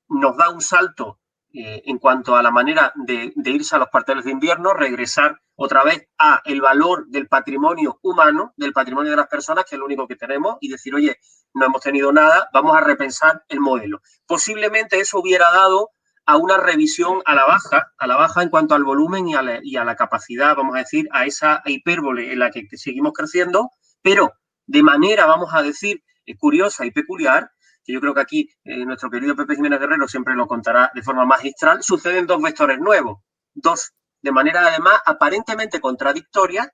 nos da un salto en cuanto a la manera de irse a los cuarteles de invierno, regresar otra vez a el valor del patrimonio humano, del patrimonio de las personas, que es lo único que tenemos, y decir, oye, no hemos tenido nada, vamos a repensar el modelo. Posiblemente eso hubiera dado a una revisión a la baja en cuanto al volumen y a la capacidad, vamos a decir, a esa hipérbole en la que seguimos creciendo, pero de manera, vamos a decir, curiosa y peculiar, que yo creo que aquí nuestro querido Pepe Jiménez Guerrero siempre lo contará de forma magistral, suceden 2 vectores nuevos, 2 de manera además aparentemente contradictoria,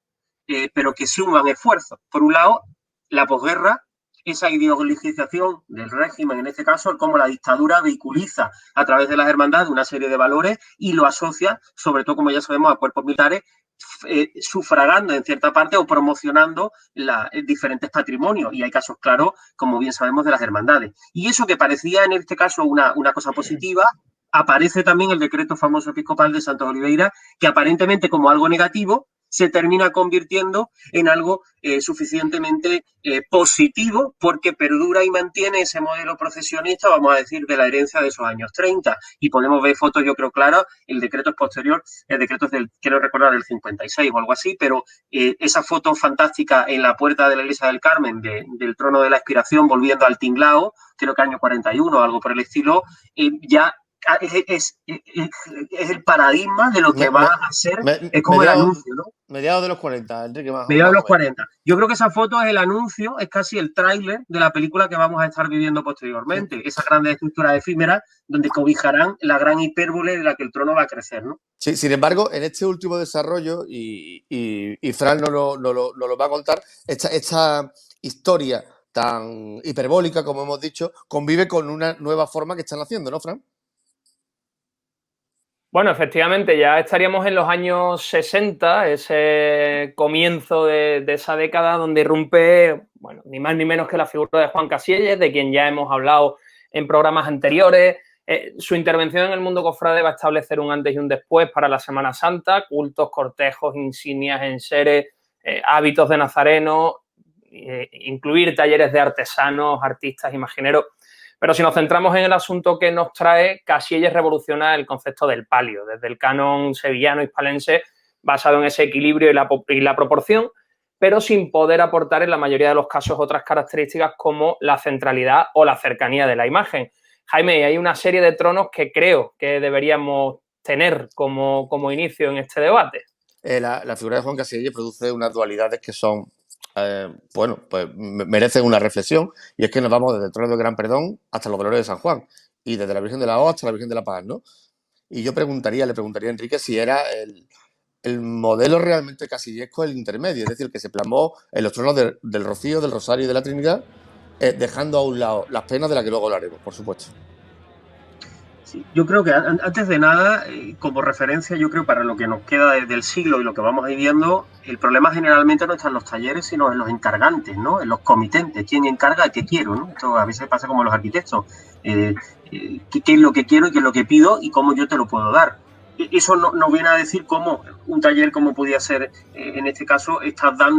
pero que suman esfuerzos. Por un lado, la posguerra, esa ideologización del régimen, en este caso, cómo la dictadura vehiculiza a través de las hermandades una serie de valores y lo asocia, sobre todo, como ya sabemos, a cuerpos militares, sufragando en cierta parte o promocionando diferentes patrimonios. Y hay casos claros, como bien sabemos, de las hermandades. Y eso que parecía en este caso una cosa positiva, aparece también el decreto famoso episcopal de Santos Oliveira, que aparentemente como algo negativo, se termina convirtiendo en algo suficientemente positivo, porque perdura y mantiene ese modelo procesionista, vamos a decir, de la herencia de esos años 30. Y podemos ver fotos, yo creo, claras. El decreto es posterior, el decreto es del, quiero recordar, del 56 o algo así, pero esa foto fantástica en la puerta de la iglesia del Carmen, del trono de la expiración, volviendo al tinglao, creo que año 41 o algo por el estilo, ya es el paradigma de lo que va a ser, es como el anuncio, ¿no? Mediados de los 40, Enrique, más Mediados de los o menos. 40. Yo creo que esa foto es el anuncio, es casi el tráiler de la película que vamos a estar viviendo posteriormente. Esa gran estructura efímera donde cobijarán la gran hipérbole de la que el trono va a crecer, ¿no? Sí, sin embargo, en este último desarrollo, y Fran nos lo va a contar, esta historia tan hiperbólica, como hemos dicho, convive con una nueva forma que están haciendo, ¿no, Fran? Bueno, efectivamente, ya estaríamos en los años 60, ese comienzo de esa década donde irrumpe, bueno, ni más ni menos que la figura de Juan Casielles, de quien ya hemos hablado en programas anteriores. Su intervención en el mundo cofrade va a establecer un antes y un después para la Semana Santa, cultos, cortejos, insignias, enseres, hábitos de nazareno, incluir talleres de artesanos, artistas, imagineros. Pero si nos centramos en el asunto que nos trae, Casielles revoluciona el concepto del palio, desde el canon sevillano hispalense, basado en ese equilibrio y la proporción, pero sin poder aportar en la mayoría de los casos otras características como la centralidad o la cercanía de la imagen. Jaime, hay una serie de tronos que creo que deberíamos tener como inicio en este debate. La figura de Juan Casielles produce unas dualidades que son, bueno, pues merecen una reflexión, y es que nos vamos desde el trono del Gran Perdón hasta los Dolores de San Juan, y desde la Virgen de la O hasta la Virgen de la Paz, ¿no? Y yo le preguntaría a Enrique si era el modelo realmente casillesco, el intermedio, es decir, el que se plasmó en los tronos del Rocío, del Rosario y de la Trinidad, dejando a un lado las penas de las que luego hablaremos, por supuesto. Sí, yo creo que antes de nada, como referencia, yo creo para lo que nos queda del siglo y lo que vamos viviendo, el problema generalmente no está en los talleres, sino en los encargantes, ¿no? En los comitentes, quién encarga, qué quiero, ¿no? Esto a veces pasa como los arquitectos, qué es lo que quiero y qué es lo que pido y cómo yo te lo puedo dar. Eso no viene a decir cómo un taller, como podía ser en este caso,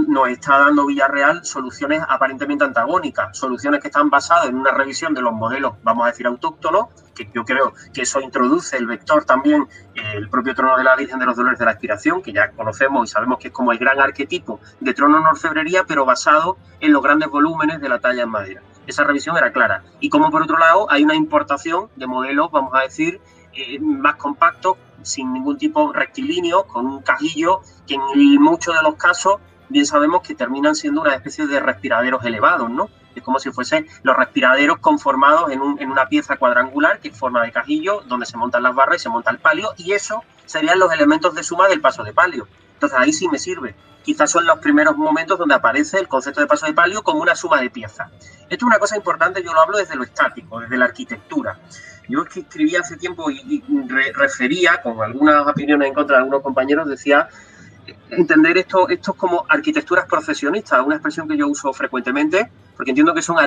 nos está dando Villarreal soluciones aparentemente antagónicas, soluciones que están basadas en una revisión de los modelos, vamos a decir, autóctonos, que yo creo que eso introduce el vector también, el propio trono de la Virgen de los Dolores de la Expiración, que ya conocemos y sabemos que es como el gran arquetipo de trono en orfebrería, pero basado en los grandes volúmenes de la talla en madera. Esa revisión era clara. Y como por otro lado hay una importación de modelos, vamos a decir, más compactos, sin ningún tipo rectilíneo, con un cajillo que en muchos de los casos bien sabemos que terminan siendo una especie de respiraderos elevados, ¿no? Es como si fuesen los respiraderos conformados en una pieza cuadrangular que es forma de cajillo, donde se montan las barras y se monta el palio, y eso serían los elementos de suma del paso de palio. Entonces ahí sí me sirve. Quizás son los primeros momentos donde aparece el concepto de paso de palio como una suma de piezas. Esto es una cosa importante, yo lo hablo desde lo estático, desde la arquitectura. Yo es que escribí hace tiempo y refería, con algunas opiniones en contra de algunos compañeros, decía entender esto como arquitecturas procesionistas, una expresión que yo uso frecuentemente, porque entiendo que son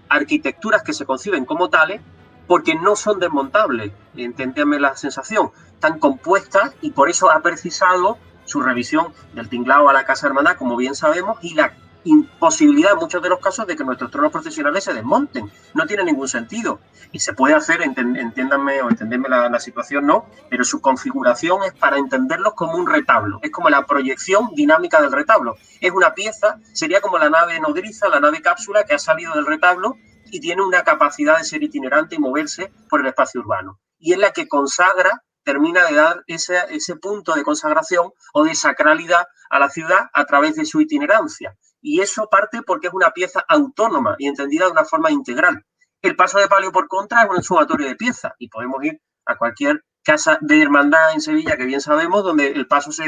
arquitecturas que se conciben como tales porque no son desmontables, entendedme la sensación, están compuestas y por eso ha precisado su revisión del tinglao a la Casa Hermandad, como bien sabemos, y la imposibilidad en muchos de los casos de que nuestros tronos procesionales se desmonten. No tiene ningún sentido. Y se puede hacer, entiéndanme o entenderme la situación, no, pero su configuración es para entenderlos como un retablo. Es como la proyección dinámica del retablo. Es una pieza, sería como la nave nodriza, la nave cápsula que ha salido del retablo y tiene una capacidad de ser itinerante y moverse por el espacio urbano. Y es la que consagra, termina de dar ese punto de consagración o de sacralidad a la ciudad a través de su itinerancia. Y eso parte porque es una pieza autónoma y entendida de una forma integral. El paso de palio, por contra, es un sumatorio de piezas y podemos ir a cualquier casa de hermandad en Sevilla, que bien sabemos, donde el paso se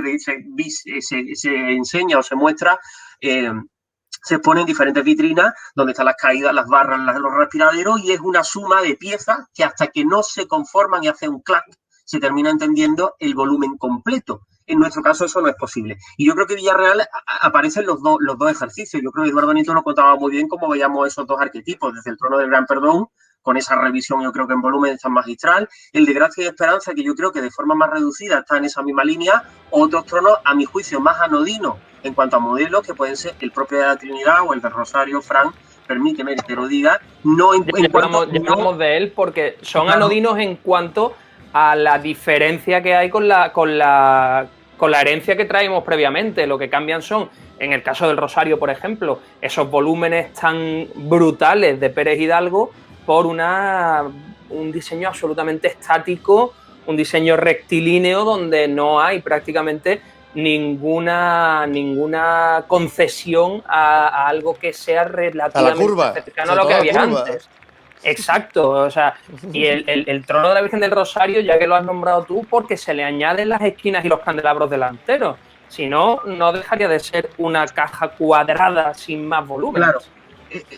enseña o se muestra, se ponen diferentes vitrinas donde están las caídas, las barras, los respiraderos, y es una suma de piezas que hasta que no se conforman y hacen un clac, se termina entendiendo el volumen completo. En nuestro caso eso no es posible. Y yo creo que Villarreal aparecen los dos ejercicios. Yo creo que Eduardo Nieto nos contaba muy bien cómo veíamos esos dos arquetipos, desde el trono del Gran Perdón, con esa revisión yo creo que en volumen es tan magistral. El de Gracia y Esperanza, que yo creo que de forma más reducida está en esa misma línea. Otros tronos, a mi juicio, más anodinos en cuanto a modelos, que pueden ser el propio de la Trinidad o el del Rosario, Fran, permíteme que te lo diga, no en cuanto... Ya hablamos de él porque son claro, anodinos en cuanto a la diferencia que hay con la herencia que traemos previamente. Lo que cambian son, en el caso del Rosario, por ejemplo, esos volúmenes tan brutales de Pérez Hidalgo por un diseño absolutamente estático, un diseño rectilíneo donde no hay prácticamente ninguna concesión a algo que sea relativamente cercano a lo que había antes. Exacto, o sea, y el trono de la Virgen del Rosario, ya que lo has nombrado tú, porque se le añaden las esquinas y los candelabros delanteros. Si no, no dejaría de ser una caja cuadrada sin más volumen. Claro,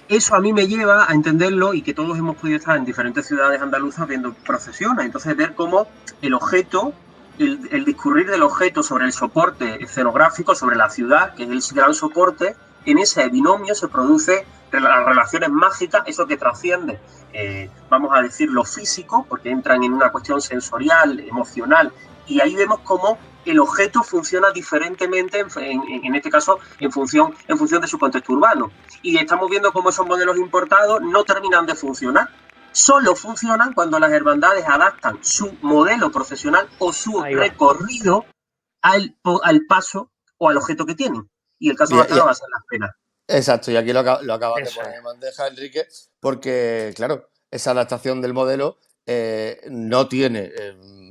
eso a mí me lleva a entenderlo, y que todos hemos podido estar en diferentes ciudades andaluzas viendo procesiones. Entonces, ver cómo el objeto, el discurrir del objeto sobre el soporte escenográfico, sobre la ciudad, que es el gran soporte, en ese binomio se produce las relaciones mágicas, eso que trasciende, vamos a decir, lo físico, porque entran en una cuestión sensorial, emocional, y ahí vemos cómo el objeto funciona diferentemente, en este caso, en función de su contexto urbano. Y estamos viendo cómo esos modelos importados no terminan de funcionar. Solo funcionan cuando las hermandades adaptan su modelo procesional o su recorrido al paso o al objeto que tienen. Y el caso bacano va a ser las penas. Exacto, y aquí lo acabas de poner en bandeja, Enrique, porque, claro, esa adaptación del modelo no tiene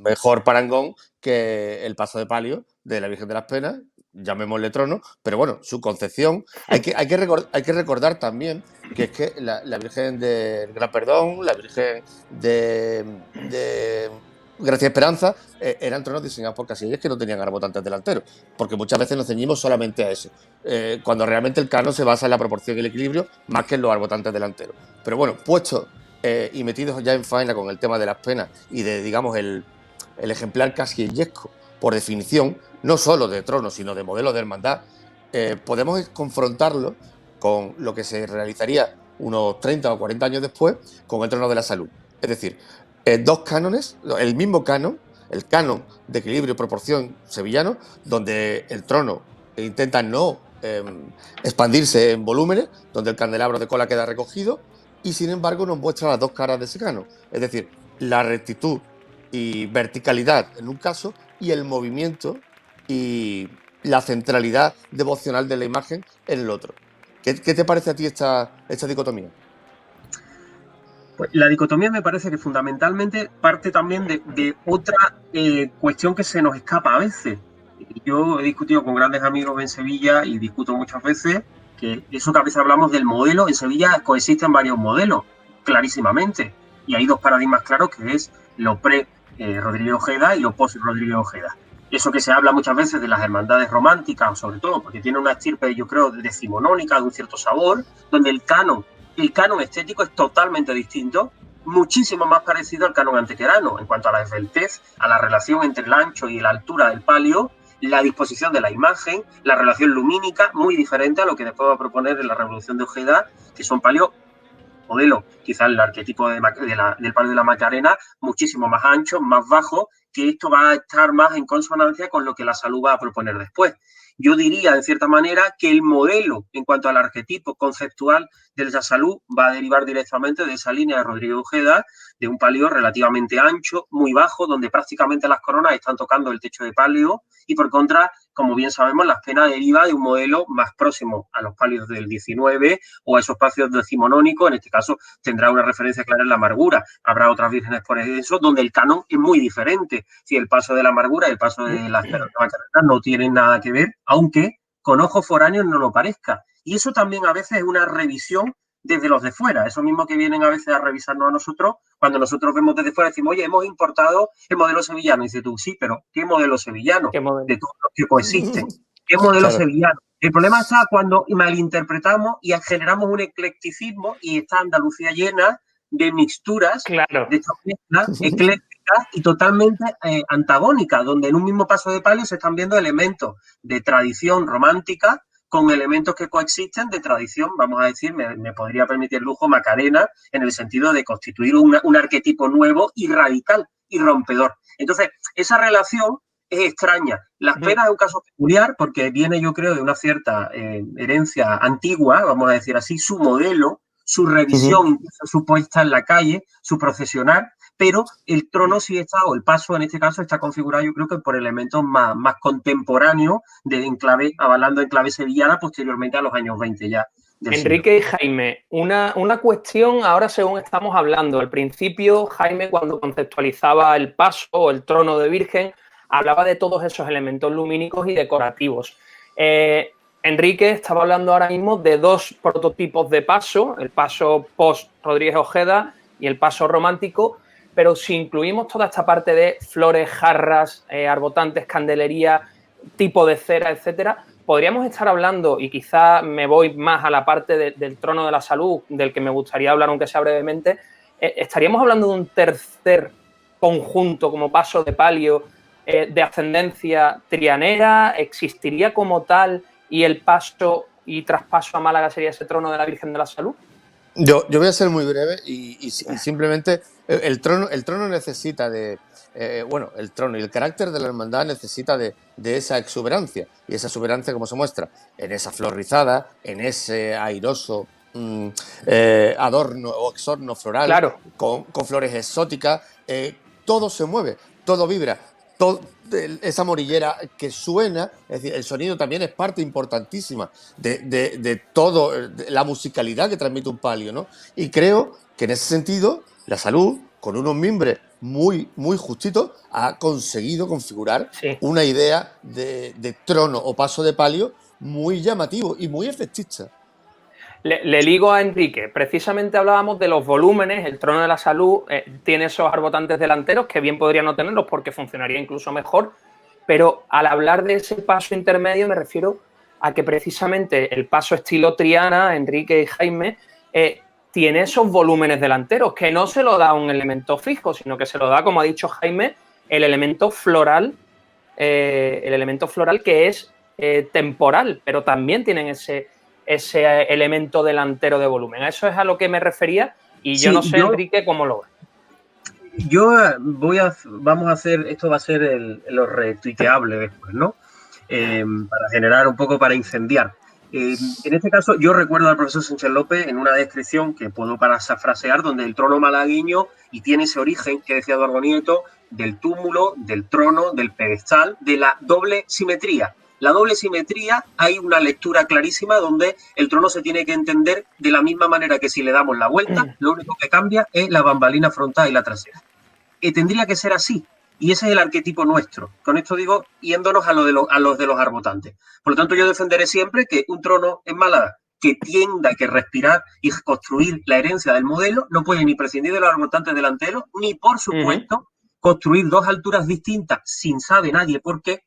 mejor parangón que el paso de palio de la Virgen de las Penas, llamémosle trono, pero bueno, su concepción, hay que recordar también que es que la Virgen del Gran Perdón, la Virgen de Gracia y Esperanza, eran tronos diseñados por casillas que no tenían arbotantes delanteros, porque muchas veces nos ceñimos solamente a eso, cuando realmente el canon se basa en la proporción y el equilibrio más que en los arbotantes delanteros. Pero bueno, puestos y metidos ya en faena con el tema de las penas y de, digamos, el ejemplar casillesco, por definición, no solo de trono, sino de modelo de hermandad, podemos confrontarlo con lo que se realizaría unos 30 o 40 años después con el trono de la salud. Es decir, dos cánones, el mismo canon, el canon de equilibrio y proporción sevillano, donde el trono intenta no expandirse en volúmenes, donde el candelabro de cola queda recogido, y sin embargo nos muestra las dos caras de ese canon, es decir, la rectitud y verticalidad en un caso y el movimiento y la centralidad devocional de la imagen en el otro. ¿Qué te parece a ti esta dicotomía? Pues la dicotomía me parece que fundamentalmente parte también de otra cuestión que se nos escapa a veces. Yo he discutido con grandes amigos en Sevilla y discuto muchas veces que eso que a veces hablamos del modelo, en Sevilla coexisten varios modelos, clarísimamente. Y hay dos paradigmas claros, que es lo pre-Rodríguez Ojeda y lo post-Rodríguez Ojeda. Eso que se habla muchas veces de las hermandades románticas, sobre todo porque tiene una estirpe, yo creo, decimonónica, de un cierto sabor, donde el canon estético es totalmente distinto, muchísimo más parecido al canon antequerano en cuanto a la esbeltez, a la relación entre el ancho y la altura del palio, la disposición de la imagen, la relación lumínica, muy diferente a lo que después va a proponer en la Revolución de Ojeda, que son palios modelo, quizás el arquetipo del palio de la Macarena, muchísimo más ancho, más bajo, que esto va a estar más en consonancia con lo que la salud va a proponer después. Yo diría, en cierta manera, que el modelo en cuanto al arquetipo conceptual de la salud va a derivar directamente de esa línea de Rodríguez Ojeda, de un palio relativamente ancho, muy bajo, donde prácticamente las coronas están tocando el techo de palio, y por contra, como bien sabemos, las penas deriva de un modelo más próximo a los palios del 19 o a esos espacios decimonónicos. En este caso tendrá una referencia clara en la amargura. Habrá otras vírgenes por eso donde el canon es muy diferente. Si el paso de la amargura y el paso de las Macarena no tienen nada que ver, aunque con ojos foráneos no lo parezca. Y eso también a veces es una revisión desde los de fuera, eso mismo que vienen a veces a revisarnos a nosotros, cuando nosotros vemos desde fuera, decimos, oye, hemos importado el modelo sevillano. Y dices tú, sí, pero ¿qué modelo sevillano? ¿Qué modelo? De todos los que coexisten. ¿Qué modelo sevillano? El problema está cuando malinterpretamos y generamos un eclecticismo, y está Andalucía llena de mixturas, de estas mezclas eclécticas y totalmente antagónicas, donde en un mismo paso de palio se están viendo elementos de tradición romántica con elementos que coexisten de tradición, vamos a decir, me podría permitir el lujo Macarena, en el sentido de constituir un arquetipo nuevo y radical y rompedor. Entonces, esa relación es extraña. Las penas es un caso peculiar porque viene, yo creo, de una cierta herencia antigua, vamos a decir así, su modelo, su revisión, incluso su puesta en la calle, su procesionar, pero el trono sí está, o el paso en este caso, está configurado yo creo que por elementos más contemporáneos, avalando en clave sevillana posteriormente a los años 20 ya. Enrique y Jaime, una cuestión ahora según estamos hablando. Al principio, Jaime, cuando conceptualizaba el paso o el trono de Virgen, hablaba de todos esos elementos lumínicos y decorativos. Enrique estaba hablando ahora mismo de dos prototipos de paso, el paso post Rodríguez Ojeda y el paso romántico, pero si incluimos toda esta parte de flores, jarras, arbotantes, candelería, tipo de cera, etcétera, podríamos estar hablando, y quizá me voy más a la parte del trono de la salud, del que me gustaría hablar, aunque sea brevemente, estaríamos hablando de un tercer conjunto como paso de palio de ascendencia trianera, existiría como tal y el paso y traspaso a Málaga sería ese trono de la Virgen de la Salud. Yo voy a ser muy breve y simplemente el trono necesita de, el trono y el carácter de la hermandad necesita de esa exuberancia, y esa exuberancia como se muestra en esa flor rizada, en ese airoso adorno o exorno floral, claro, con flores exóticas, todo se mueve, todo vibra, esa morillera que suena, es decir, el sonido también es parte importantísima de todo, la musicalidad que transmite un palio, ¿no? Y creo que en ese sentido, la salud, con unos mimbres muy, muy justitos, ha conseguido configurar una idea de trono o paso de palio muy llamativo y muy efectista. Le ligo a Enrique, precisamente hablábamos de los volúmenes, el trono de la salud tiene esos arbotantes delanteros que bien podría no tenerlos porque funcionaría incluso mejor, pero al hablar de ese paso intermedio me refiero a que precisamente el paso estilo Triana, Enrique y Jaime, tiene esos volúmenes delanteros, que no se lo da un elemento fijo, sino que se lo da, como ha dicho Jaime, el elemento floral que es temporal, pero también tienen ese elemento delantero de volumen. A eso es a lo que me refería y yo no sé, Enrique, cómo lo ves. Vamos a hacer, esto va a ser lo retuiteable después, ¿no? Para generar un poco, para incendiar. En este caso, yo recuerdo al profesor Sánchez López en una descripción que puedo parafrasear, donde el trono malagueño, y tiene ese origen que decía Eduardo Nieto, del túmulo, del trono, del pedestal, de la doble simetría. La doble simetría, hay una lectura clarísima donde el trono se tiene que entender de la misma manera que si le damos la vuelta, lo único que cambia es la bambalina frontal y la trasera. Tendría que ser así, y ese es el arquetipo nuestro. Con esto digo, yéndonos a los de los arbotantes. Por lo tanto, yo defenderé siempre que un trono en Málaga que tienda que respirar y construir la herencia del modelo no puede ni prescindir de los arbotantes delanteros, ni, por supuesto, construir dos alturas distintas sin sabe nadie por qué,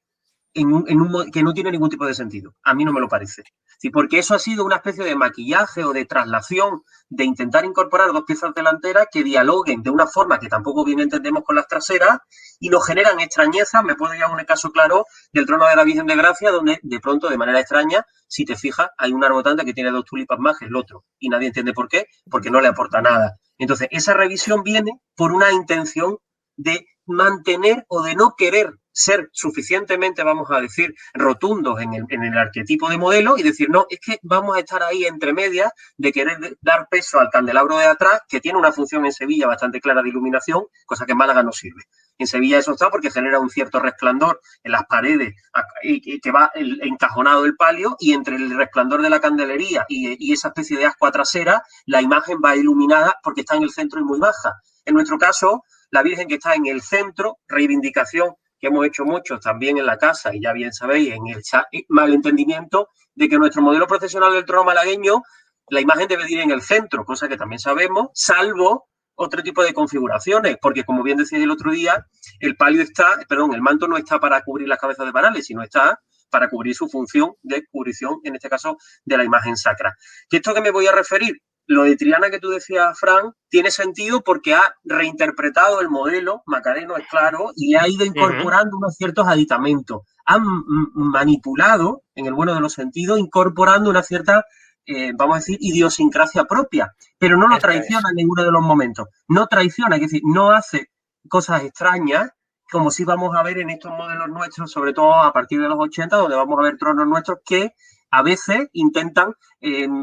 que no tiene ningún tipo de sentido. A mí no me lo parece. Sí, porque eso ha sido una especie de maquillaje o de traslación de intentar incorporar dos piezas delanteras que dialoguen de una forma que tampoco bien entendemos con las traseras y nos generan extrañezas. Me puedo llevar un caso claro del trono de la Virgen de Gracia, donde de pronto, de manera extraña, si te fijas, hay un arbotante que tiene dos tulipas más que el otro y nadie entiende por qué, porque no le aporta nada. Entonces, esa revisión viene por una intención de mantener o de no querer ser suficientemente, vamos a decir, rotundos en el arquetipo de modelo y decir, no, es que vamos a estar ahí entre medias de querer dar peso al candelabro de atrás, que tiene una función en Sevilla bastante clara de iluminación, cosa que en Málaga no sirve. En Sevilla eso está porque genera un cierto resplandor en las paredes y que va encajonado el palio, y entre el resplandor de la candelería y esa especie de ascua trasera, la imagen va iluminada porque está en el centro y muy baja. En nuestro caso, la Virgen que está en el centro, reivindicación que hemos hecho muchos también en la casa, y ya bien sabéis, en el malentendimiento de que nuestro modelo procesional del trono malagueño, la imagen debe ir en el centro, cosa que también sabemos, salvo otro tipo de configuraciones, porque como bien decía el otro día, el manto no está para cubrir las cabezas de varales, sino está para cubrir su función de cubrición, en este caso, de la imagen sacra. ¿Y esto que me voy a referir? lo de Triana que tú decías, Fran, tiene sentido porque ha reinterpretado el modelo, Macareno es claro, y ha ido incorporando unos ciertos aditamentos. Han manipulado, en el bueno de los sentidos, incorporando una cierta, vamos a decir, idiosincrasia propia, pero no lo traiciona en ninguno de los momentos. No traiciona, es decir, no hace cosas extrañas, como si vamos a ver en estos modelos nuestros, sobre todo a partir de los 80, donde vamos a ver tronos nuestros que a veces intentan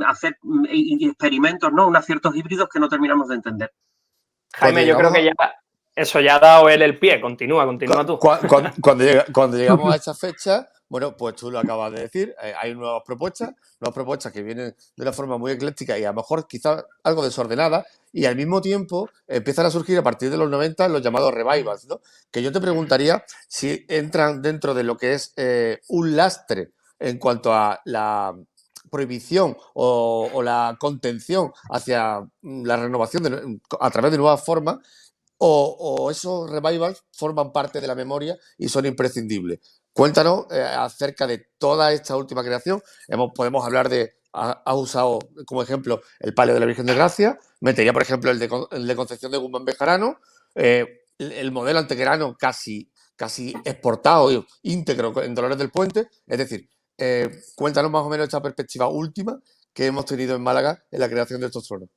hacer experimentos, ¿no? Unos ciertos híbridos que no terminamos de entender. Jaime, yo creo que ya eso ya ha dado él el pie. Continúa tú. Cuando llegamos a esa fecha, bueno, pues tú lo acabas de decir, hay nuevas propuestas que vienen de una forma muy ecléctica y a lo mejor quizás algo desordenada, y al mismo tiempo empiezan a surgir a partir de los 90 los llamados revivals, ¿no? Que yo te preguntaría si entran dentro de lo que es un lastre en cuanto a la prohibición o la contención hacia la renovación a través de nuevas formas, o esos revivals forman parte de la memoria y son imprescindibles. Cuéntanos acerca de toda esta última creación. Podemos hablar de, has usado como ejemplo el palio de la Virgen de Gracia, metería por ejemplo el de Concepción de Guzmán Bejarano, el modelo antequerano casi exportado, íntegro en Dolores del Puente. Es decir, cuéntanos más o menos esta perspectiva última que hemos tenido en Málaga en la creación de estos tronos.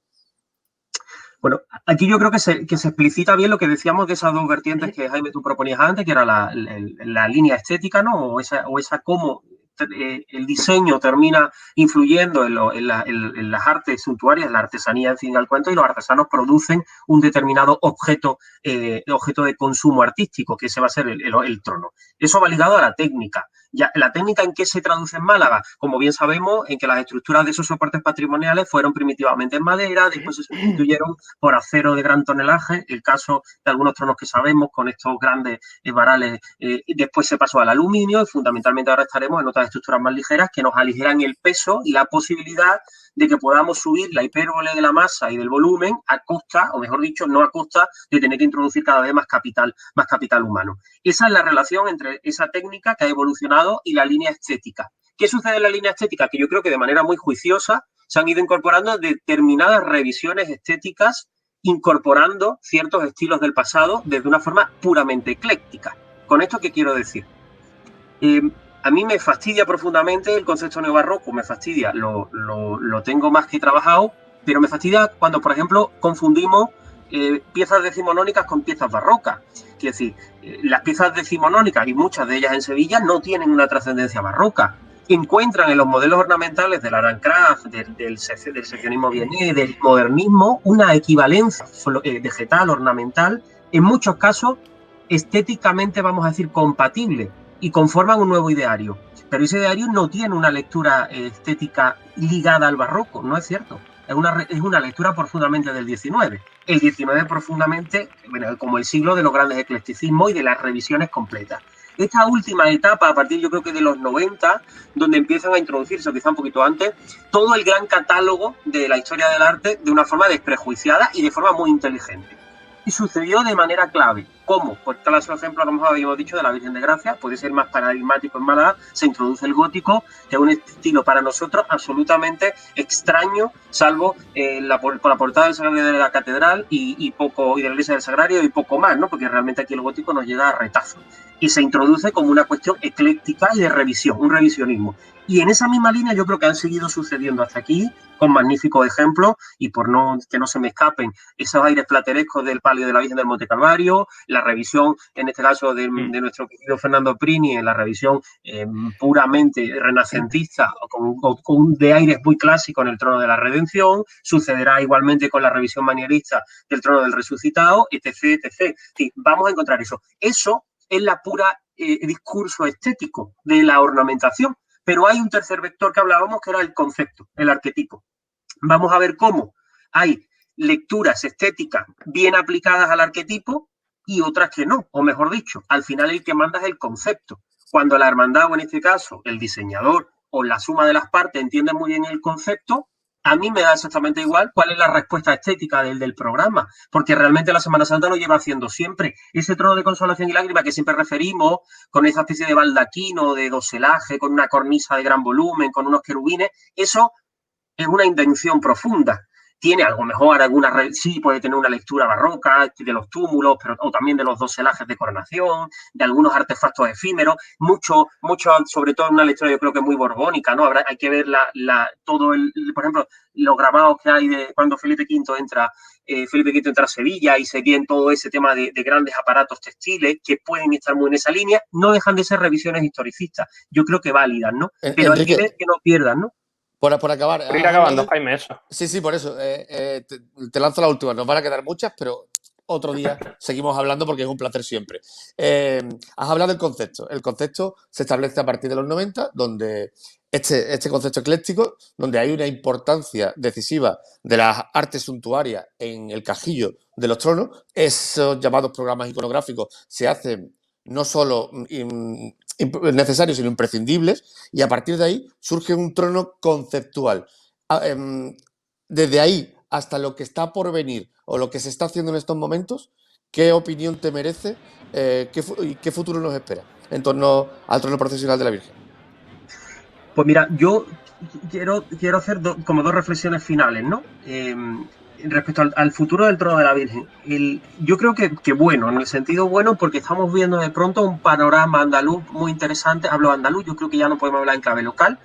Bueno, aquí yo creo que se explicita bien lo que decíamos de esas dos vertientes que, Jaime, tú proponías antes, que era la línea estética, ¿no? O esa cómo el diseño termina influyendo en las artes suntuarias, la artesanía, en fin, al cuento, y los artesanos producen un determinado objeto de consumo artístico, que ese va a ser el trono. Eso va ligado a la técnica. Ya, ¿la técnica en qué se traduce en Málaga? Como bien sabemos, en que las estructuras de esos soportes patrimoniales fueron primitivamente en madera, después se sustituyeron por acero de gran tonelaje, el caso de algunos tronos que sabemos con estos grandes varales, después se pasó al aluminio y fundamentalmente ahora estaremos en otras estructuras más ligeras que nos aligeran el peso y la posibilidad de que podamos subir la hipérbole de la masa y del volumen a costa, o mejor dicho, no a costa de tener que introducir cada vez más capital humano. Esa es la relación entre esa técnica que ha evolucionado y la línea estética. ¿Qué sucede en la línea estética? Que yo creo que de manera muy juiciosa se han ido incorporando determinadas revisiones estéticas, incorporando ciertos estilos del pasado desde una forma puramente ecléctica. ¿Con esto qué quiero decir? A mí me fastidia profundamente el concepto neobarroco, me fastidia, lo tengo más que trabajado, pero me fastidia cuando, por ejemplo, confundimos piezas decimonónicas con piezas barrocas. Quiero decir, las piezas decimonónicas, y muchas de ellas en Sevilla, no tienen una trascendencia barroca. Encuentran en los modelos ornamentales del Art and Craft, del seccionismo vienés, del modernismo, una equivalencia vegetal, ornamental, en muchos casos estéticamente, vamos a decir, compatible, y conforman un nuevo ideario. Pero ese ideario no tiene una lectura estética ligada al barroco, no es cierto. Es una lectura profundamente del XIX. El XIX profundamente, bueno, como el siglo de los grandes eclecticismos y de las revisiones completas. Esta última etapa, a partir yo creo que de los 90, donde empiezan a introducirse, o quizá un poquito antes, todo el gran catálogo de la historia del arte de una forma desprejuiciada y de forma muy inteligente. Y sucedió de manera clave. ¿Cómo? Pues tal es el ejemplo, a lo mejor habíamos dicho, de la Virgen de Gracia, puede ser más paradigmático en Málaga, se introduce el gótico, que es un estilo para nosotros absolutamente extraño, salvo con la portada del Sagrario de la Catedral y de la Iglesia del Sagrario y poco más, ¿no? Porque realmente aquí el gótico nos llega a retazo. Y se introduce como una cuestión ecléctica y de revisión, un revisionismo. Y en esa misma línea yo creo que han seguido sucediendo hasta aquí, con magníficos ejemplos, y que no se me escapen esos aires platerescos del palio de la Virgen del Monte Calvario, la revisión, en este caso, de nuestro querido Fernando Prini, en la revisión puramente renacentista, con de aires muy clásicos en el Trono de la Redención, sucederá igualmente con la revisión manierista del Trono del Resucitado, etc., etc. Sí, vamos a encontrar eso. Eso es la pura discurso estético de la ornamentación. Pero hay un tercer vector que hablábamos, que era el concepto, el arquetipo. Vamos a ver cómo hay lecturas estéticas bien aplicadas al arquetipo y otras que no, o mejor dicho, al final el que manda es el concepto. Cuando la hermandad, o en este caso el diseñador o la suma de las partes entiende muy bien el concepto, a mí me da exactamente igual cuál es la respuesta estética del programa, porque realmente la Semana Santa lo lleva haciendo siempre. Ese trono de consolación y lágrima que siempre referimos, con esa especie de baldaquino, de doselaje, con una cornisa de gran volumen, con unos querubines, eso es una intención profunda. tiene a lo mejor sí puede tener una lectura barroca de los túmulos, pero o también de los doselajes de coronación, de algunos artefactos efímeros, mucho, sobre todo una lectura yo creo que muy borbónica, ¿no? Hay que ver por ejemplo, los grabados que hay de cuando Felipe V entra a Sevilla y se viene todo ese tema de grandes aparatos textiles que pueden estar muy en esa línea, no dejan de ser revisiones historicistas, yo creo que válidas, ¿no? Pero hay que ver que no pierdan, ¿no? Por acabar. Por ir acabando, Jaime, eso. Sí, por eso. Te lanzo la última. Nos van a quedar muchas, pero otro día seguimos hablando porque es un placer siempre. Has hablado del concepto. El concepto se establece a partir de los 90, donde este concepto ecléctico, donde hay una importancia decisiva de las artes suntuarias en el cajillo de los tronos. Esos llamados programas iconográficos se hacen no solo necesarios, sino imprescindibles, y a partir de ahí surge un trono conceptual. Desde ahí hasta lo que está por venir o lo que se está haciendo en estos momentos, ¿qué opinión te merece y qué futuro nos espera en torno al trono procesional de la Virgen? Pues mira, yo quiero hacer como dos reflexiones finales, ¿no? Respecto al futuro del trono de la Virgen. Yo creo que bueno, en el sentido bueno, porque estamos viendo de pronto un panorama andaluz muy interesante. Hablo andaluz, yo creo que ya no podemos hablar en clave local,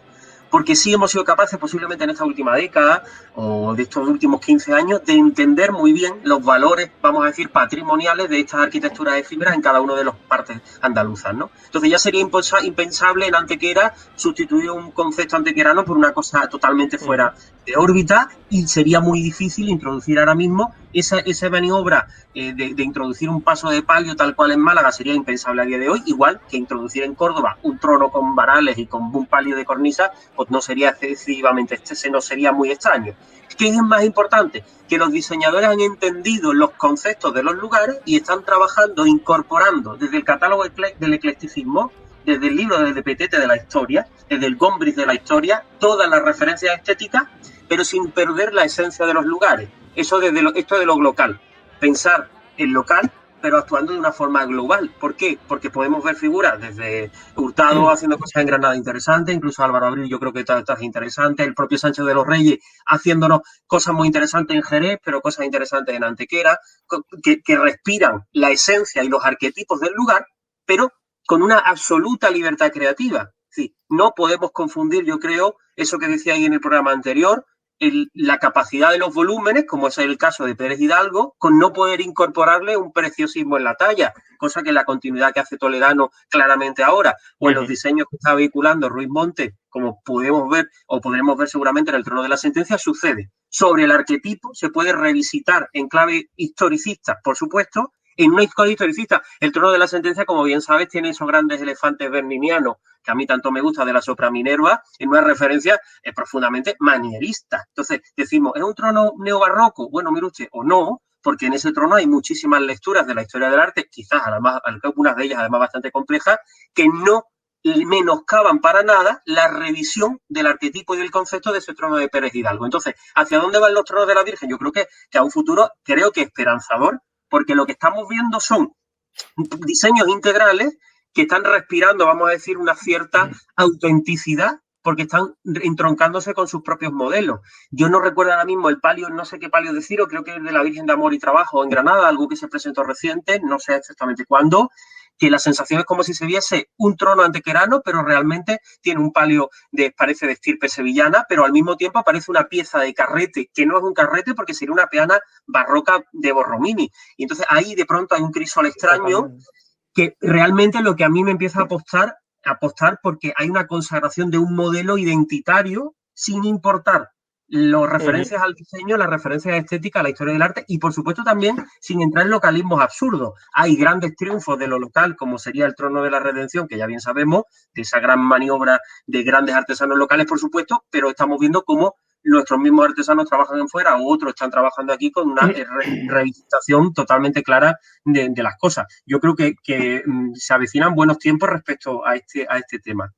porque sí hemos sido capaces, posiblemente en esta última década o de estos últimos 15 años, de entender muy bien los valores, vamos a decir, patrimoniales de estas arquitecturas efímeras en cada una de las partes andaluzas, ¿no? Entonces ya sería impensable en Antequera sustituir un concepto antequerano por una cosa totalmente fuera de órbita, y sería muy difícil introducir ahora mismo esa maniobra de introducir un paso de palio tal cual en Málaga. Sería impensable a día de hoy, igual que introducir en Córdoba un trono con varales y con un palio de cornisa, pues no sería excesivamente, no sería muy extraño. ¿Qué es más importante? Que los diseñadores han entendido los conceptos de los lugares y están trabajando, incorporando desde el catálogo del eclecticismo, desde el libro del Petete de la historia, desde el Gombrich de la historia, todas las referencias estéticas, pero sin perder la esencia de los lugares. Esto de lo local. Pensar en local, pero actuando de una forma global. ¿Por qué? Porque podemos ver figuras desde Hurtado haciendo cosas en Granada interesantes, incluso Álvaro Abril yo creo que está interesante, el propio Sánchez de los Reyes haciéndonos cosas muy interesantes en Jerez, pero cosas interesantes en Antequera, que respiran la esencia y los arquetipos del lugar, pero con una absoluta libertad creativa. Sí, no podemos confundir, yo creo, eso que decía ahí en el programa anterior, la capacidad de los volúmenes, como es el caso de Pérez Hidalgo, con no poder incorporarle un preciosismo en la talla, cosa que la continuidad que hace Toledano claramente ahora, o en los diseños que está vehiculando Ruiz Montes, como podemos ver, o podremos ver seguramente en el Trono de la Sentencia, sucede. Sobre el arquetipo se puede revisitar en clave historicista, por supuesto. En una historia historicista, el Trono de la Sentencia, como bien sabes, tiene esos grandes elefantes berninianos, que a mí tanto me gusta, de la Sopra Minerva, en una referencia profundamente manierista. Entonces, decimos, ¿es un trono neobarroco? Bueno, mire usted, o no, porque en ese trono hay muchísimas lecturas de la historia del arte, quizás además, algunas de ellas además bastante complejas, que no menoscaban para nada la revisión del arquetipo y del concepto de ese trono de Pérez Hidalgo. Entonces, ¿hacia dónde van los tronos de la Virgen? Yo creo que a un futuro, creo que esperanzador, porque lo que estamos viendo son diseños integrales que están respirando, vamos a decir, una cierta autenticidad, porque están entroncándose con sus propios modelos. Yo no recuerdo ahora mismo el palio, no sé qué palio decir, o creo que es de la Virgen de Amor y Trabajo en Granada, algo que se presentó reciente, no sé exactamente cuándo, que la sensación es como si se viese un trono antequerano, pero realmente tiene un palio parece de estirpe sevillana, pero al mismo tiempo parece una pieza de carrete, que no es un carrete porque sería una peana barroca de Borromini. Y entonces ahí de pronto hay un crisol extraño que realmente lo que a mí me empieza a apostar porque hay una consagración de un modelo identitario sin importar las referencias al diseño, las referencias estéticas, a la historia del arte y, por supuesto, también sin entrar en localismos absurdos. Hay grandes triunfos de lo local, como sería el Trono de la Redención, que ya bien sabemos, de esa gran maniobra de grandes artesanos locales, por supuesto, pero estamos viendo cómo nuestros mismos artesanos trabajan en fuera o otros están trabajando aquí con una revisitación totalmente clara de las cosas. Yo creo que se avecinan buenos tiempos respecto a este tema.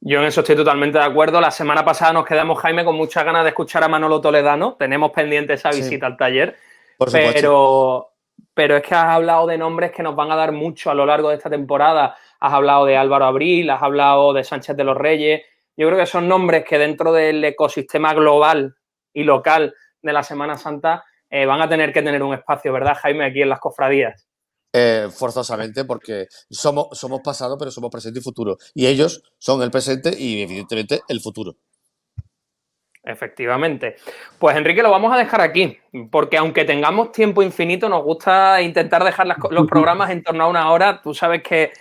Yo en eso estoy totalmente de acuerdo. La semana pasada nos quedamos, Jaime, con muchas ganas de escuchar a Manolo Toledano. Tenemos pendiente esa visita al taller. Por supuesto. Pero es que has hablado de nombres que nos van a dar mucho a lo largo de esta temporada. Has hablado de Álvaro Abril, has hablado de Sánchez de los Reyes. Yo creo que son nombres que dentro del ecosistema global y local de la Semana Santa, van a tener que tener un espacio, ¿verdad, Jaime, aquí en las cofradías? Forzosamente, porque somos pasado, pero somos presente y futuro. Y ellos son el presente y, evidentemente, el futuro. Efectivamente. Pues Enrique, lo vamos a dejar aquí, porque aunque tengamos tiempo infinito, nos gusta intentar dejar los programas en torno a una hora. Tú sabes que